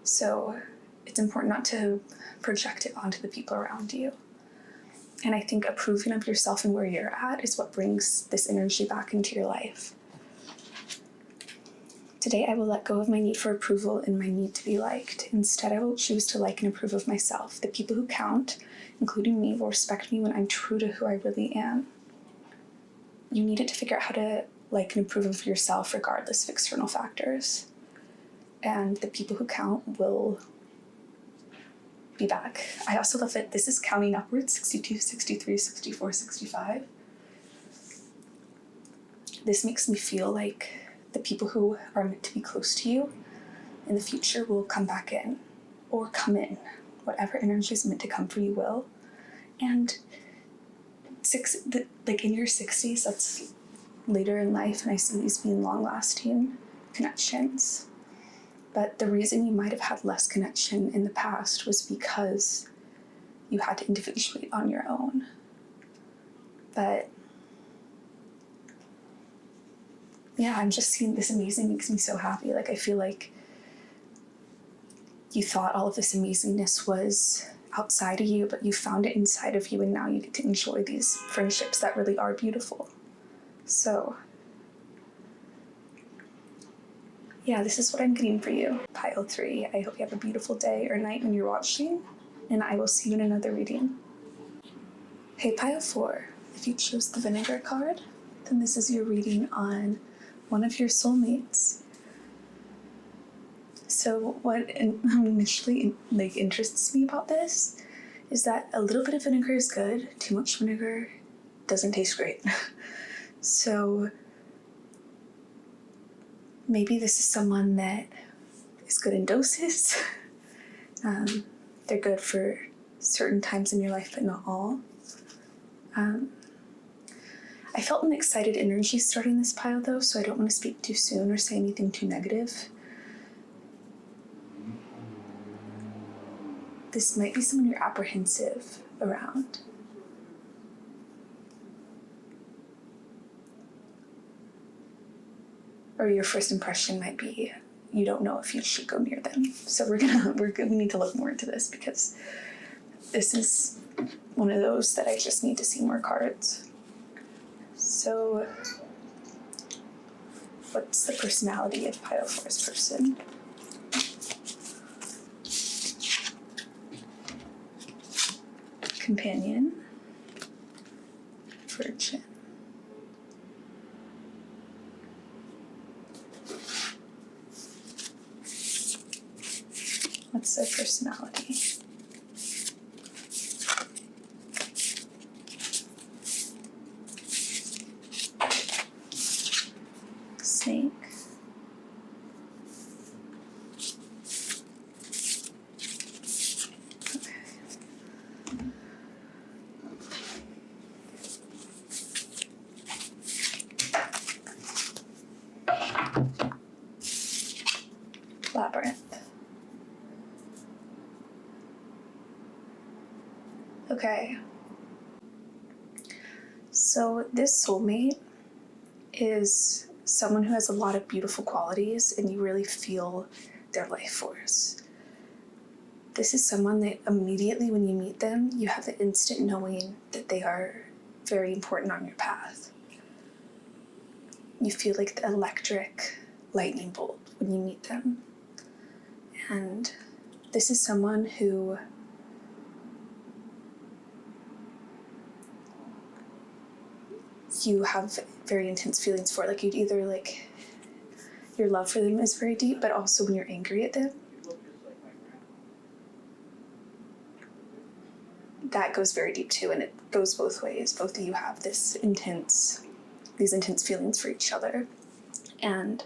So it's important not to project it onto the people around you. And I think approving of yourself and where you're at is what brings this energy back into your life. Today, I will let go of my need for approval and my need to be liked. Instead, I will choose to like and approve of myself. The people who count, including me, will respect me when I'm true to who I really am. You needed to figure out how to like and approve of yourself regardless of external factors. And the people who count will be back. I also love that this is counting upwards, 62, 63, 64, 65. This makes me feel like the people who are meant to be close to you in the future will come back in or come in. Whatever energy is meant to come for you will. And in your 60s, that's later in life, and I see these being long-lasting connections. But the reason you might have had less connection in the past was because you had to individuate on your own. But yeah, I'm just seeing this amazing makes me so happy. Like, I feel like you thought all of this amazingness was outside of you, but you found it inside of you, and now you get to enjoy these friendships that really are beautiful. So yeah, this is what I'm getting for you, pile 3. I hope you have a beautiful day or night when you're watching, and I will see you in another reading. Hey, pile 4, if you chose the vinegar card, then this is your reading on one of your soulmates. So what initially interests me about this is that a little bit of vinegar is good. Too much vinegar doesn't taste great. So maybe this is someone that is good in doses. They're good for certain times in your life, but not all. I felt an excited energy starting this pile though, so I don't want to speak too soon or say anything too negative. This might be someone you're apprehensive around. Or your first impression might be you don't know if you should go near them. So we need to look more into this, because this is one of those that I just need to see more cards. So what's the personality of pile 4's person? Companion, Virgin. What's their personality? Snake. Labyrinth. Okay. So this soulmate is someone who has a lot of beautiful qualities, and you really feel their life force. This is someone that immediately when you meet them, you have the instant knowing that they are very important on your path. You feel like the electric lightning bolt when you meet them. And this is someone who you have very intense feelings for. Like, you'd either your love for them is very deep, but also when you're angry at them, that goes very deep too, and it goes both ways. Both of you have these intense feelings for each other. And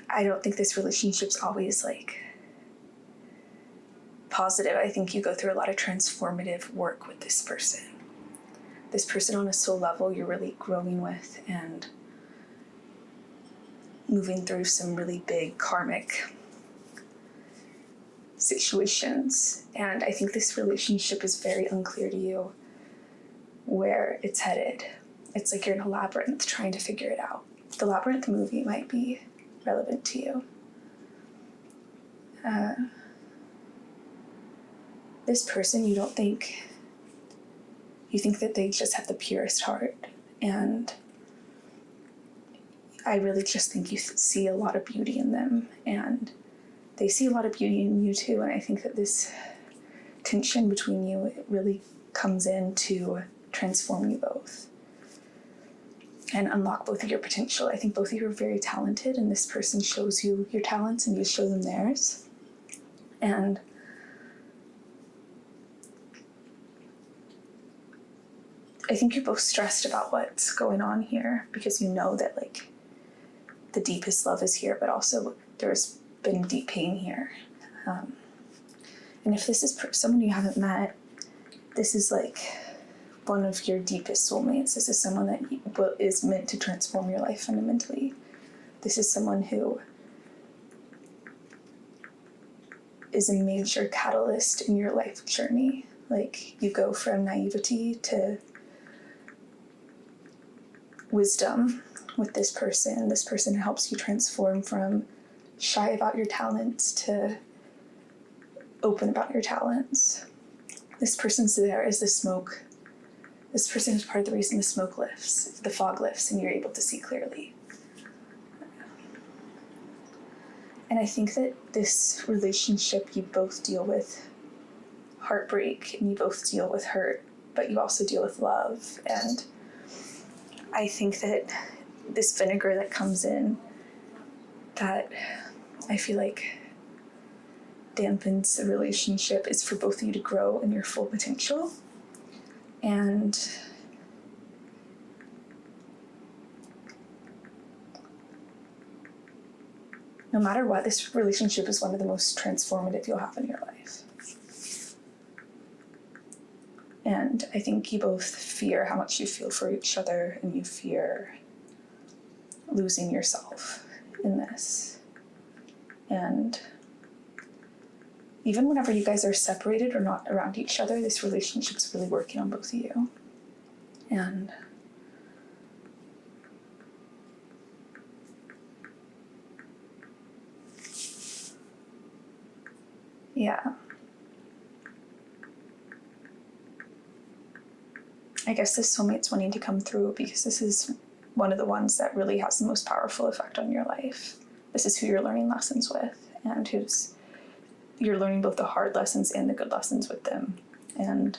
I don't think this relationship's always positive. I think you go through a lot of transformative work with this person. This person on a soul level you're really growing with and moving through some really big karmic situations. And I think this relationship is very unclear to you where it's headed. It's like you're in a labyrinth trying to figure it out. The Labyrinth movie might be relevant to you. This person, you think that they just have the purest heart, and I really just think you see a lot of beauty in them, and they see a lot of beauty in you too. And I think that this tension between you, it really comes in to transform you both and unlock both of your potential. I think both of you are very talented, and this person shows you your talents and you show them theirs. And I think you're both stressed about what's going on here, because you know that the deepest love is here, but also there's been deep pain here. And if this is someone you haven't met, this is like one of your deepest soulmates. This is someone that is meant to transform your life fundamentally. This is someone who is a major catalyst in your life journey. Like, you go from naivety to wisdom with this person. This person helps you transform from shy about your talents to open about your talents. This person's there as the smoke. This person is part of the reason the smoke lifts, the fog lifts, and you're able to see clearly. And I think that this relationship, you both deal with heartbreak and you both deal with hurt, but you also deal with love. And I think that this vinegar that comes in, that I feel like dampens the relationship, is for both of you to grow in your full potential. And no matter what, this relationship is one of the most transformative you'll have in your life. And I think you both fear how much you feel for each other, and you fear losing yourself in this. And even whenever you guys are separated or not around each other, this relationship's really working on both of you. And yeah. I guess this soulmate's wanting to come through because this is one of the ones that really has the most powerful effect on your life. This is who you're learning lessons with, and you're learning both the hard lessons and the good lessons with them. And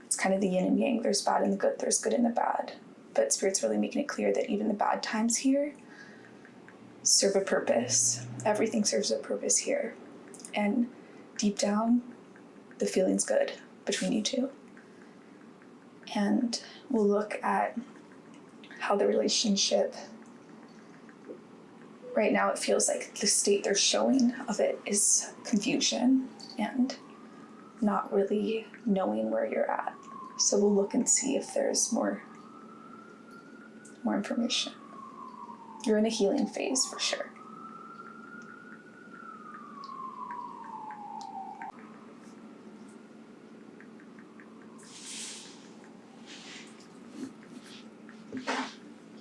it's kind of the yin and yang. There's bad in the good, there's good in the bad. But Spirit's really making it clear that even the bad times here serve a purpose. Everything serves a purpose here. And deep down, the feeling's good between you two. And we'll look at how the relationship, right now it feels like the state they're showing of it is confusion and not really knowing where you're at. So we'll look and see if there's more information. You're in a healing phase for sure.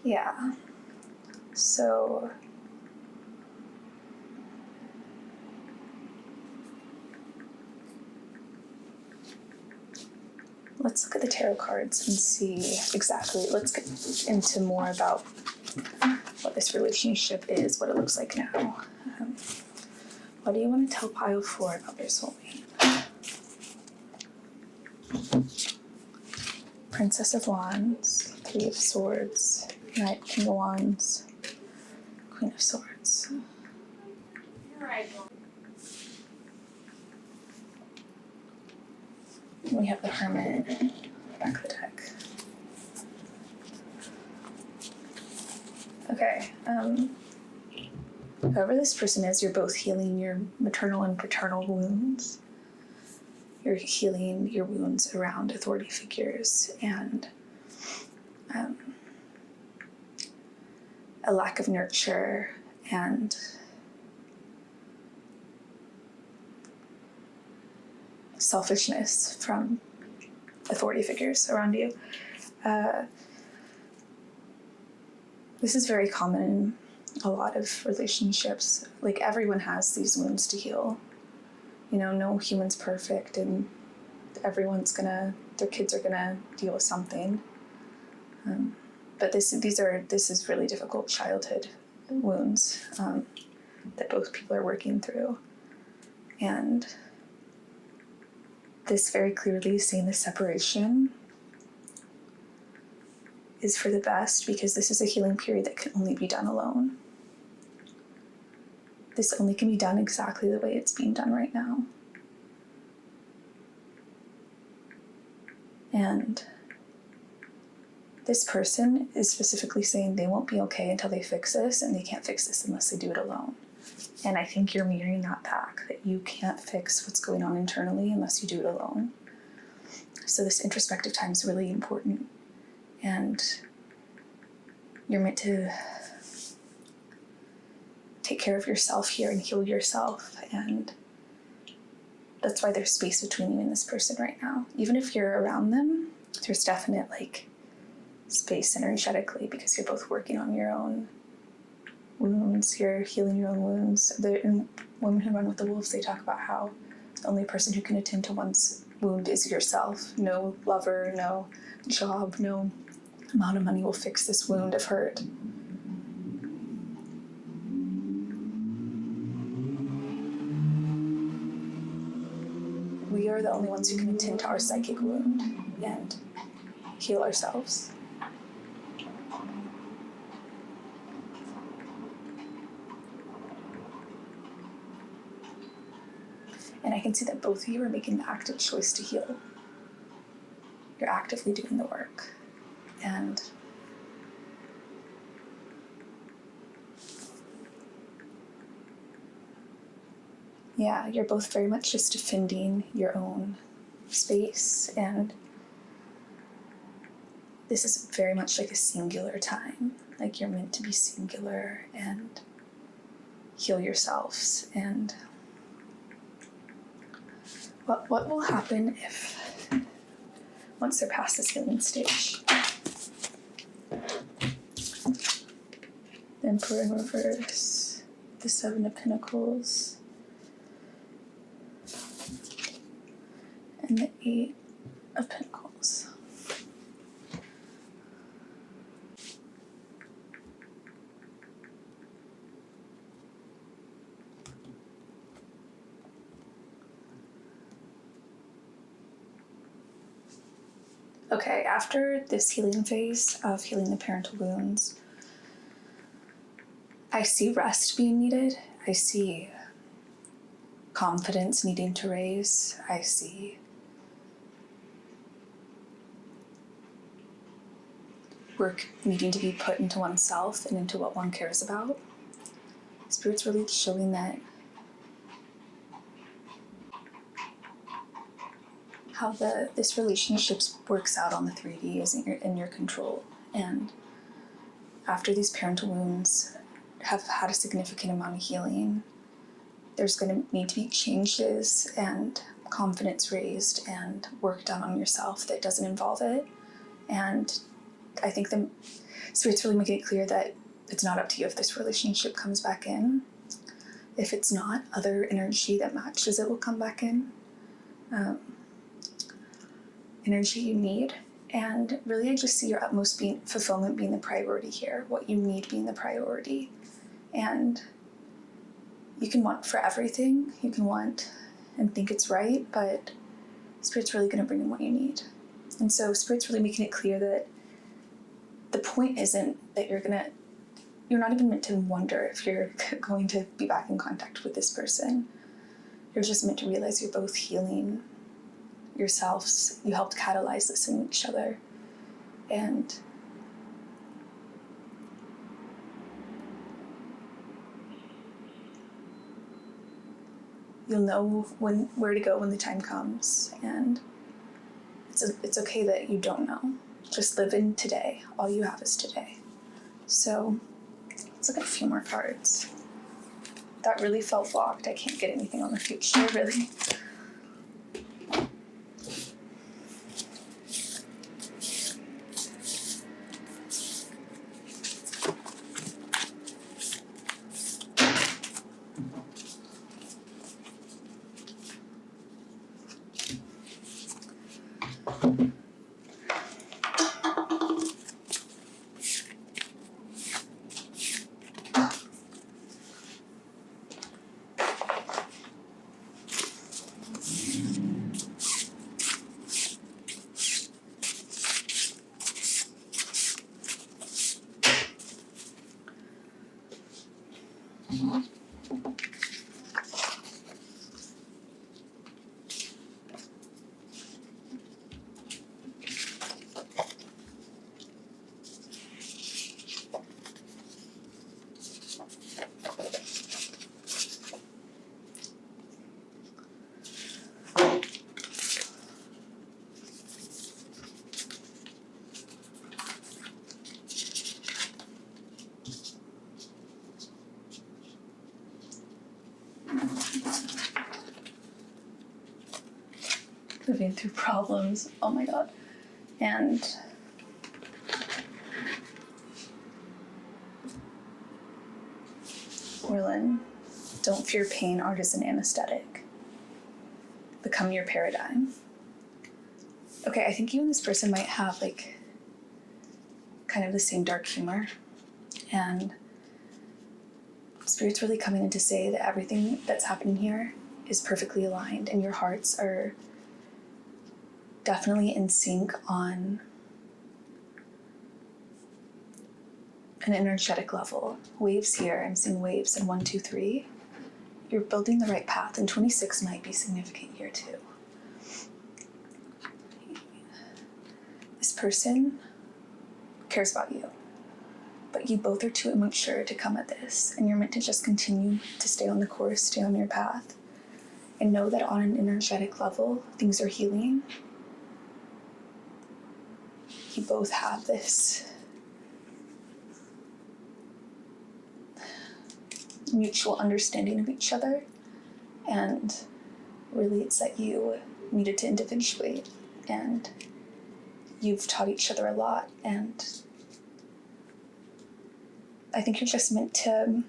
Yeah. So let's look at the tarot cards and see exactly, let's get into more about what this relationship is, what it looks like now. What do you want to tell Pile 4 about their soulmate? Princess of Wands, Three of Swords, Knight, King of Wands, Queen of Swords. We have the Hermit, back of the deck. Okay, whoever this person is, you're both healing your maternal and paternal wounds. You're healing your wounds around authority figures and a lack of nurture and selfishness from authority figures around you. This is very common in a lot of relationships. Like, everyone has these wounds to heal. You know, no human's perfect, and their kids are gonna deal with something. But this is really difficult childhood wounds that both people are working through. And this very clearly is saying the separation is for the best, because this is a healing period that can only be done alone. This only can be done exactly the way it's being done right now. And this person is specifically saying they won't be okay until they fix this, and they can't fix this unless they do it alone. And I think you're mirroring that back, that you can't fix what's going on internally unless you do it alone. So this introspective time is really important. And you're meant to take care of yourself here and heal yourself. And that's why there's space between you and this person right now. Even if you're around them, there's definite space energetically, because you're both working on your own wounds. You're healing your own wounds. In Women Who Run with the Wolves, they talk about how the only person who can attend to one's wound is yourself. No lover, no job, no amount of money will fix this wound of hurt. We are the only ones who can attend to our psychic wound and heal ourselves. And I can see that both of you are making the active choice to heal. You're actively doing the work. And yeah, you're both very much just defending your own space. And this is very much like a singular time. Like, you're meant to be singular and heal yourselves. And what will happen if, once they're past this healing stage? The Emperor in reverse, the Seven of Pentacles, and the Eight of Pentacles. Okay, after this healing phase of healing the parental wounds, I see rest being needed. I see confidence needing to raise. I see work needing to be put into oneself and into what one cares about. Spirit's really showing that how this relationship works out on the 3D is in your control. And after these parental wounds have had a significant amount of healing, there's going to need to be changes and confidence raised and work done on yourself that doesn't involve it. And I think the Spirit's really making it clear that it's not up to you if this relationship comes back in. If it's not, other energy that matches it will come back in. Energy you need. And really, I just see your utmost fulfillment being the priority here, what you need being the priority. And you can want for everything, you can want and think it's right, but Spirit's really going to bring in what you need. And so Spirit's really making it clear that the point isn't that you're not even meant to wonder if you're going to be back in contact with this person. You're just meant to realize you're both healing yourselves. You helped catalyze this in each other. And you'll know where to go when the time comes. And it's okay that you don't know. Just live in today. All you have is today. So let's look at a few more cards. That really felt blocked. I can't get anything on the future, really. living through problems. Oh my god. And Orlin, don't fear pain. Art is an anesthetic. Become your paradigm. Okay, I think you and this person might have like kind of the same dark humor, and Spirit's really coming in to say that everything that's happening here is perfectly aligned, and your hearts are definitely in sync on an energetic level. Waves here, I'm seeing waves in 1, 2, 3. You're building the right path, and 26 might be significant here too. This person cares about you, but you both are too immature to come at this, and you're meant to just continue to stay on the course, stay on your path, and know that on an energetic level, things are healing. You both have this mutual understanding of each other, and really it's that you needed to individuate, and you've taught each other a lot, and I think you're just meant to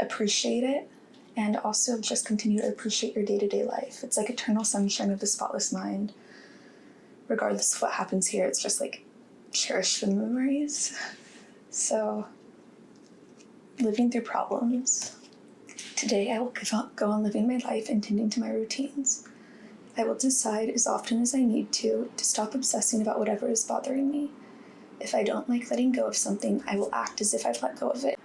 appreciate it and also just continue to appreciate your day-to-day life. It's like eternal sunshine of the spotless mind. Regardless of what happens here, it's just like cherish the memories. So, living through problems. Today I will go on living my life and tending to my routines. I will decide as often as I need to stop obsessing about whatever is bothering me. If I don't like letting go of something, I will act as if I've let go of it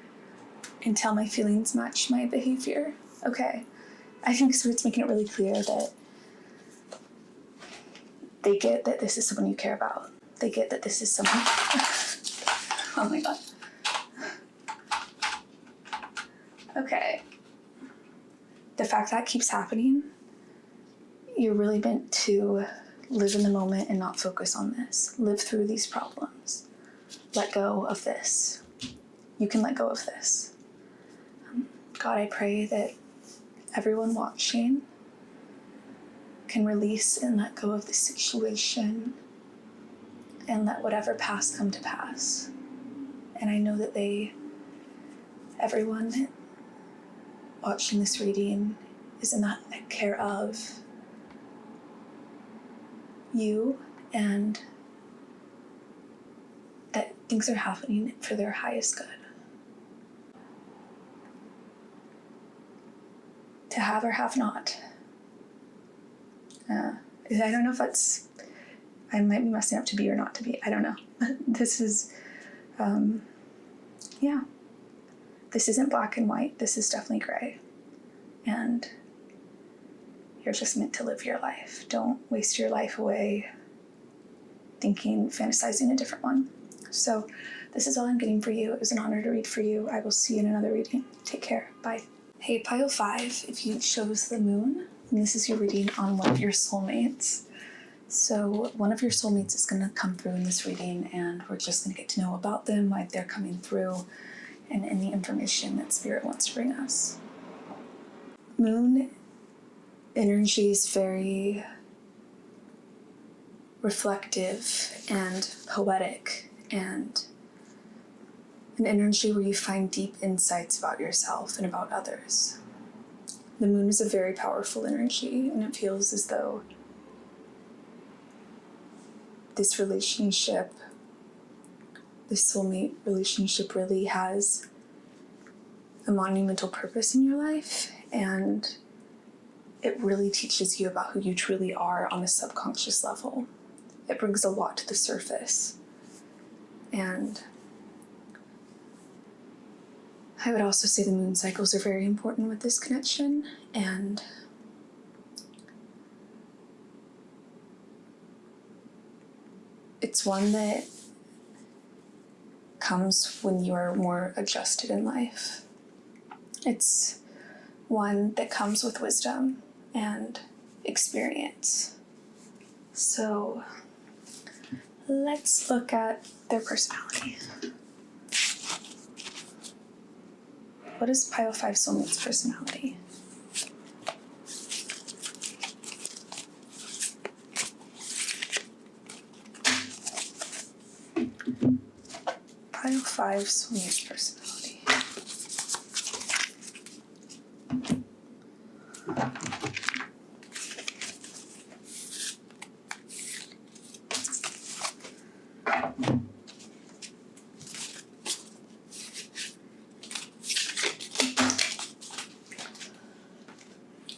until my feelings match my behavior. Okay, I think Spirit's making it really clear that they get that this is someone you care about. They get that this is someone... Oh my god. Okay. The fact that keeps happening, you're really meant to live in the moment and not focus on this. Live through these problems. Let go of this. You can let go of this. God, I pray that everyone watching can release and let go of this situation and let whatever past come to pass. And I know that everyone watching this reading is in that care of you, and that things are happening for their highest good. To have or have not. I don't know if that's, I might be messing up to be or not to be, I don't know. This is, yeah. This isn't black and white, this is definitely gray. And you're just meant to live your life. Don't waste your life away fantasizing a different one. So this is all I'm getting for you. It was an honor to read for you. I will see you in another reading. Take care. Bye. Hey, pile 5, if you chose the moon, this is your reading on one of your soulmates. So one of your soulmates is going to come through in this reading, and we're just going to get to know about them, why they're coming through, and any information that Spirit wants to bring us. Moon energy is very reflective and poetic, and an energy where you find deep insights about yourself and about others. The moon is a very powerful energy, and it feels as though this relationship, this soulmate relationship, really has a monumental purpose in your life, and it really teaches you about who you truly are on a subconscious level. It brings a lot to the surface. And I would also say the moon cycles are very important with this connection, and it's one that comes when you are more adjusted in life. It's one that comes with wisdom and experience. So let's look at their personality. What is pile 5 soulmate's personality? 5 Soulmates personality.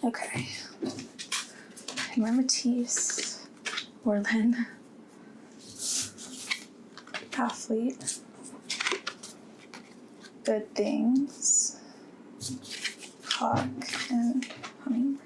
Okay. My Matisse, Orlin, Athlete, Good Things, Hawk, and Hummingbird.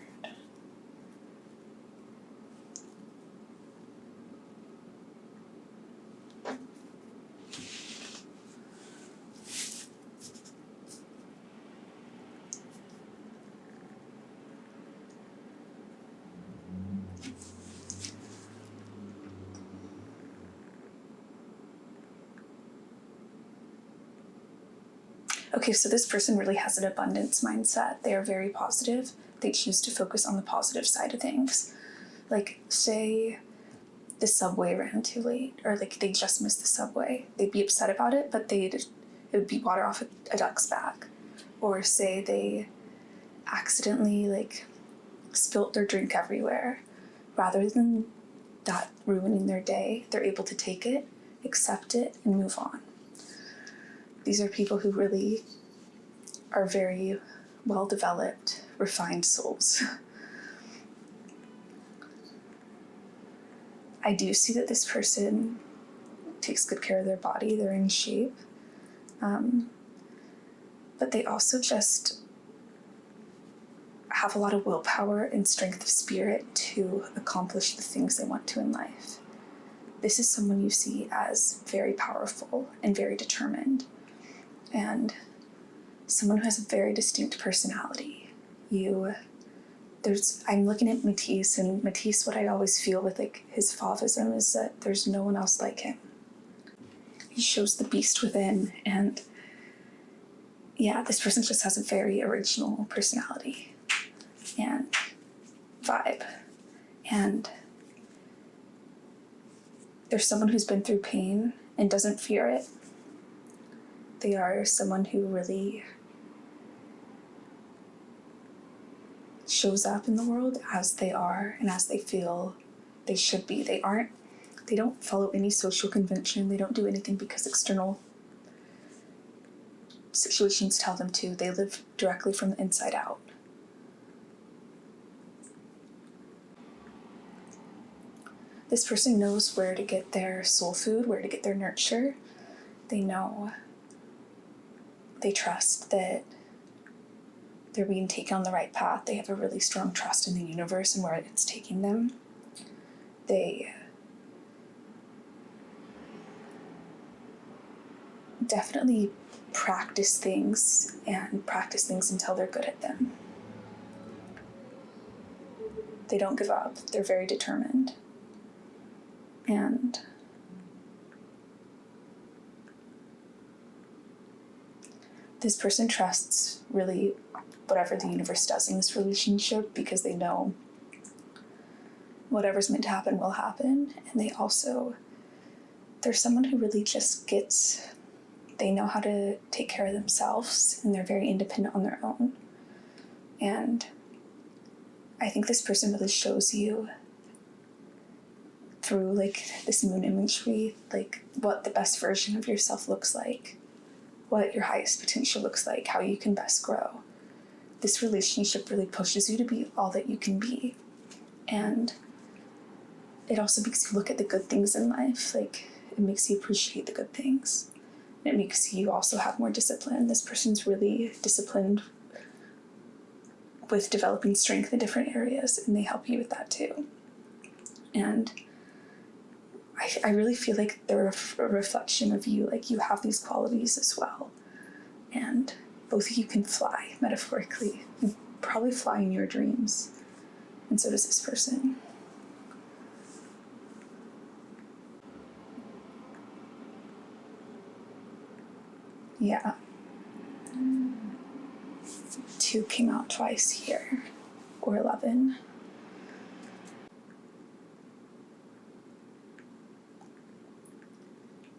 Okay, so this person really has an abundance mindset. They are very positive. They choose to focus on the positive side of things. Like, say the subway ran too late, or like they just missed the subway. They'd be upset about it, but it would be water off a duck's back. Or say they accidentally like spilt their drink everywhere. Rather than that ruining their day, they're able to take it, accept it, and move on. These are people who really are very well-developed, refined souls. I do see that this person takes good care of their body, they're in shape, but they also just have a lot of willpower and strength of spirit to accomplish the things they want to in life. This is someone you see as very powerful and very determined, and someone who has a very distinct personality. I'm looking at Matisse, and Matisse, what I always feel with like his fauvism is that there's no one else like him. He shows the beast within, and yeah, this person just has a very original personality and vibe. And there's someone who's been through pain and doesn't fear it. They are someone who really shows up in the world as they are and as they feel they should be. They don't follow any social convention. They don't do anything because external situations tell them to. They live directly from the inside out. This person knows where to get their soul food, where to get their nurture. They trust that they're being taken on the right path. They have a really strong trust in the universe and where it's taking them. They definitely practice things until they're good at them. They don't give up. They're very determined. And this person trusts really whatever the universe does in this relationship because they know whatever's meant to happen will happen. And they're someone who really just they know how to take care of themselves, and they're very independent on their own. And I think this person really shows you through like this moon imagery, like what the best version of yourself looks like, what your highest potential looks like, how you can best grow. This relationship really pushes you to be all that you can be. And it also makes you look at the good things in life. Like, it makes you appreciate the good things. It makes you also have more discipline. This person's really disciplined with developing strength in different areas, and they help you with that too. And I really feel like they're a reflection of you. Like, you have these qualities as well. And both of you can fly, metaphorically. You probably fly in your dreams. And so does this person. Yeah. 2 came out twice here, or 11.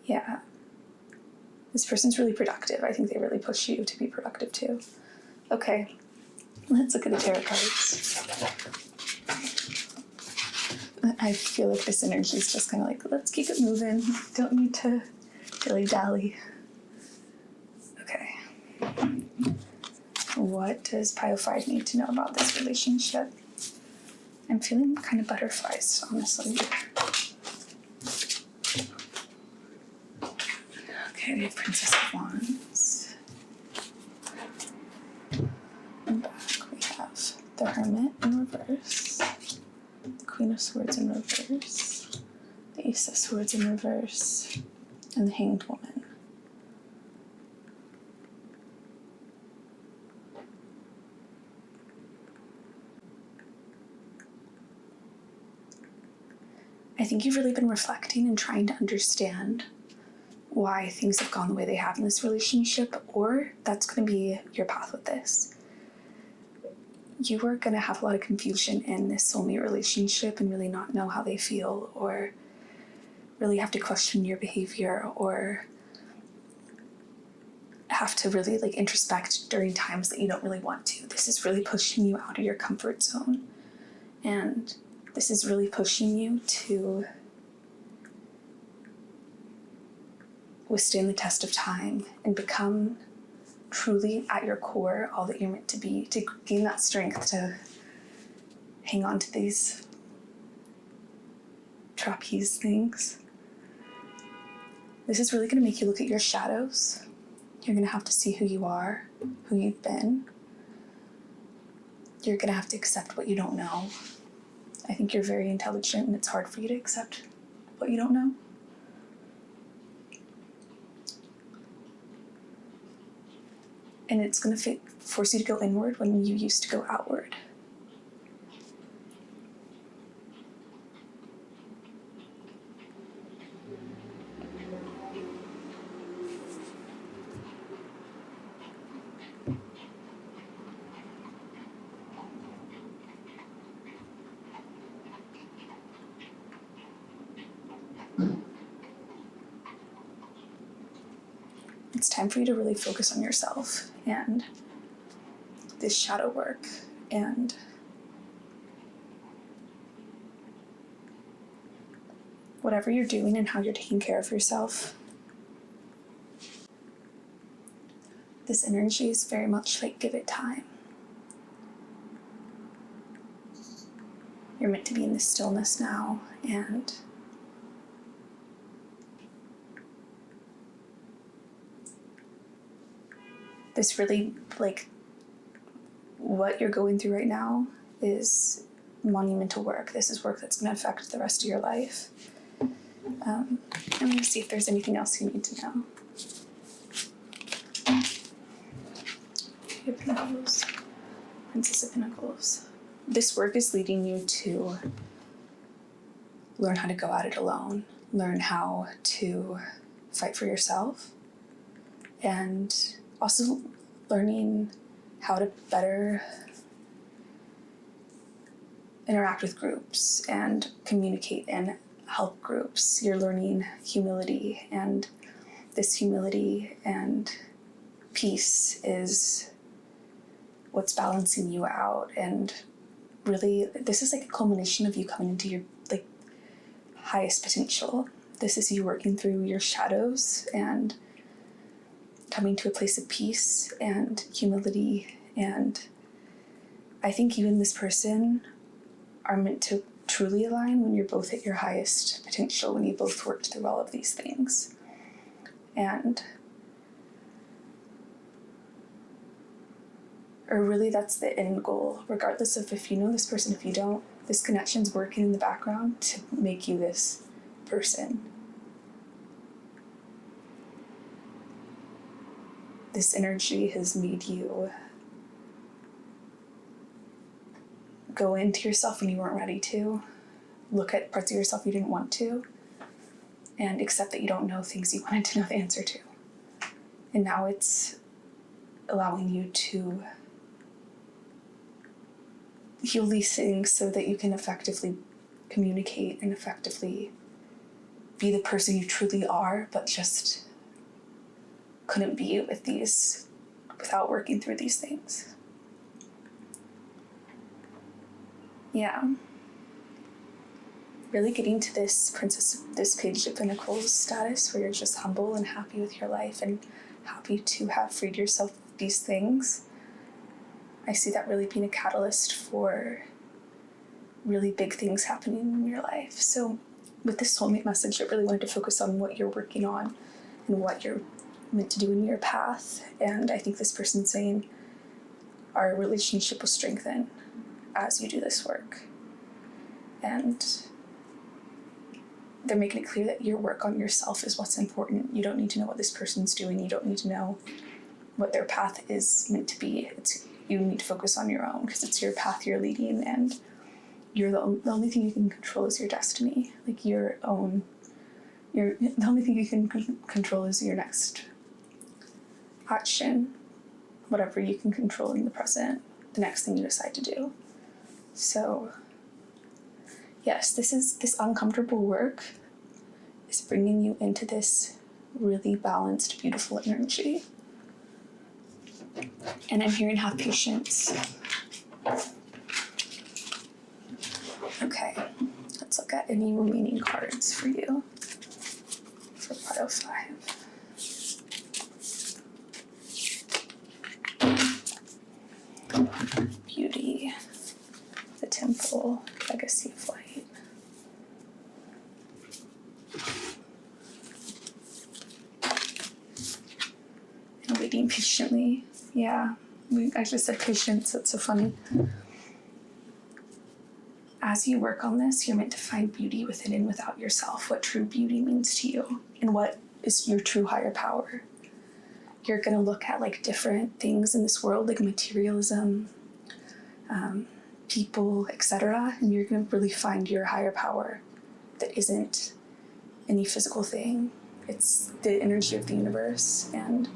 Yeah. This person's really productive. I think they really push you to be productive too. Okay, let's look at the tarot cards. I feel like this energy is just kind of like, let's keep it moving. Don't need to dilly-dally. Okay. What does Pile 5 need to know about this relationship? I'm feeling kind of butterflies, honestly. Okay, we have Princess of Wands. And back we have the Hermit in reverse, the Queen of Swords in reverse, the Ace of Swords in reverse, and the Hanged Woman. I think you've really been reflecting and trying to understand why things have gone the way they have in this relationship, or that's going to be your path with this. You are going to have a lot of confusion in this soulmate relationship and really not know how they feel, or really have to question your behavior, or have to really introspect during times that you don't really want to. This is really pushing you out of your comfort zone, and this is really pushing you to withstand the test of time and become truly at your core all that you're meant to be, to gain that strength to hang on to these trapeze things. This is really going to make you look at your shadows. You're going to have to see who you are, who you've been. You're going to have to accept what you don't know. I think you're very intelligent, and it's hard for you to accept what you don't know. And it's going to force you to go inward when you used to go outward. It's time for you to really focus on yourself and this shadow work and whatever you're doing and how you're taking care of yourself. This energy is very much like, give it time. You're meant to be in this stillness now, and this really, what you're going through right now is monumental work. This is work that's going to affect the rest of your life. I'm going to see if there's anything else you need to know. King of Pentacles, Princess of Pentacles. This work is leading you to learn how to go at it alone, learn how to fight for yourself, and also learning how to better interact with groups and communicate and help groups. You're learning humility, and this humility and peace is what's balancing you out. And really, this is like a culmination of you coming into your highest potential. This is you working through your shadows and coming to a place of peace and humility. And I think you and this person are meant to truly align when you're both at your highest potential, when you both worked through all of these things. And or really, that's the end goal, regardless of if you know this person, if you don't. This connection's working in the background to make you this person. This energy has made you go into yourself when you weren't ready to, look at parts of yourself you didn't want to, and accept that you don't know things you wanted to know the answer to. And now it's allowing you to heal these things so that you can effectively communicate and effectively be the person you truly are, but just couldn't be without working through these things. Yeah. Really getting to this Page of Pentacles status where you're just humble and happy with your life and happy to have freed yourself of these things. I see that really being a catalyst for really big things happening in your life. So with this soulmate message, I really wanted to focus on what you're working on and what you're meant to do in your path. And I think this person's saying our relationship will strengthen as you do this work. And they're making it clear that your work on yourself is what's important. You don't need to know what this person's doing. You don't need to know what their path is meant to be. You need to focus on your own, because it's your path you're leading, and you're the only thing you can control is your destiny. Like the only thing you can control is your next action, whatever you can control in the present, the next thing you decide to do. So yes, this uncomfortable work is bringing you into this really balanced, beautiful energy. And I'm hearing have patience. Okay, let's look at any remaining cards for you for pile 5. Beauty, the Temple, Legacy of Light. And waiting patiently. Yeah, I just said patience, that's so funny. As you work on this, you're meant to find beauty within and without yourself, what true beauty means to you, and what is your true higher power. You're going to look at like different things in this world, like materialism, people, etc., and you're going to really find your higher power that isn't any physical thing. It's the energy of the universe, and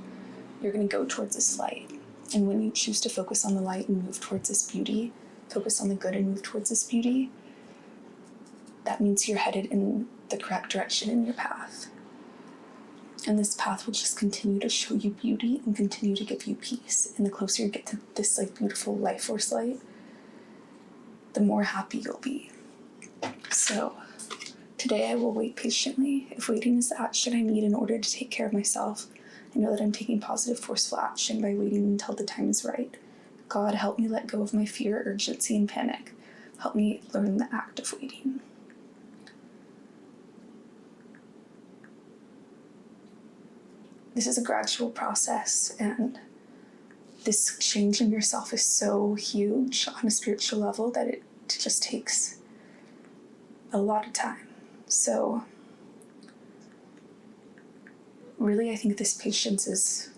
you're going to go towards this light. And when you choose to focus on the light and move towards this beauty, focus on the good and move towards this beauty, that means you're headed in the correct direction in your path. And this path will just continue to show you beauty and continue to give you peace. And the closer you get to this like beautiful life force light, the more happy you'll be. So today I will wait patiently. If waiting is the action I need in order to take care of myself, I know that I'm taking positive, forceful action by waiting until the time is right. God, help me let go of my fear, urgency, and panic. Help me learn the act of waiting. This is a gradual process, and this change in yourself is so huge on a spiritual level that it just takes a lot of time. So really, I think this patience is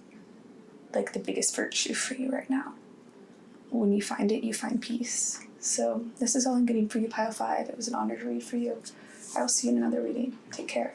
like the biggest virtue for you right now. When you find it, you find peace. So this is all I'm getting for you, Pile 5. It was an honor to read for you. I will see you in another reading. Take care.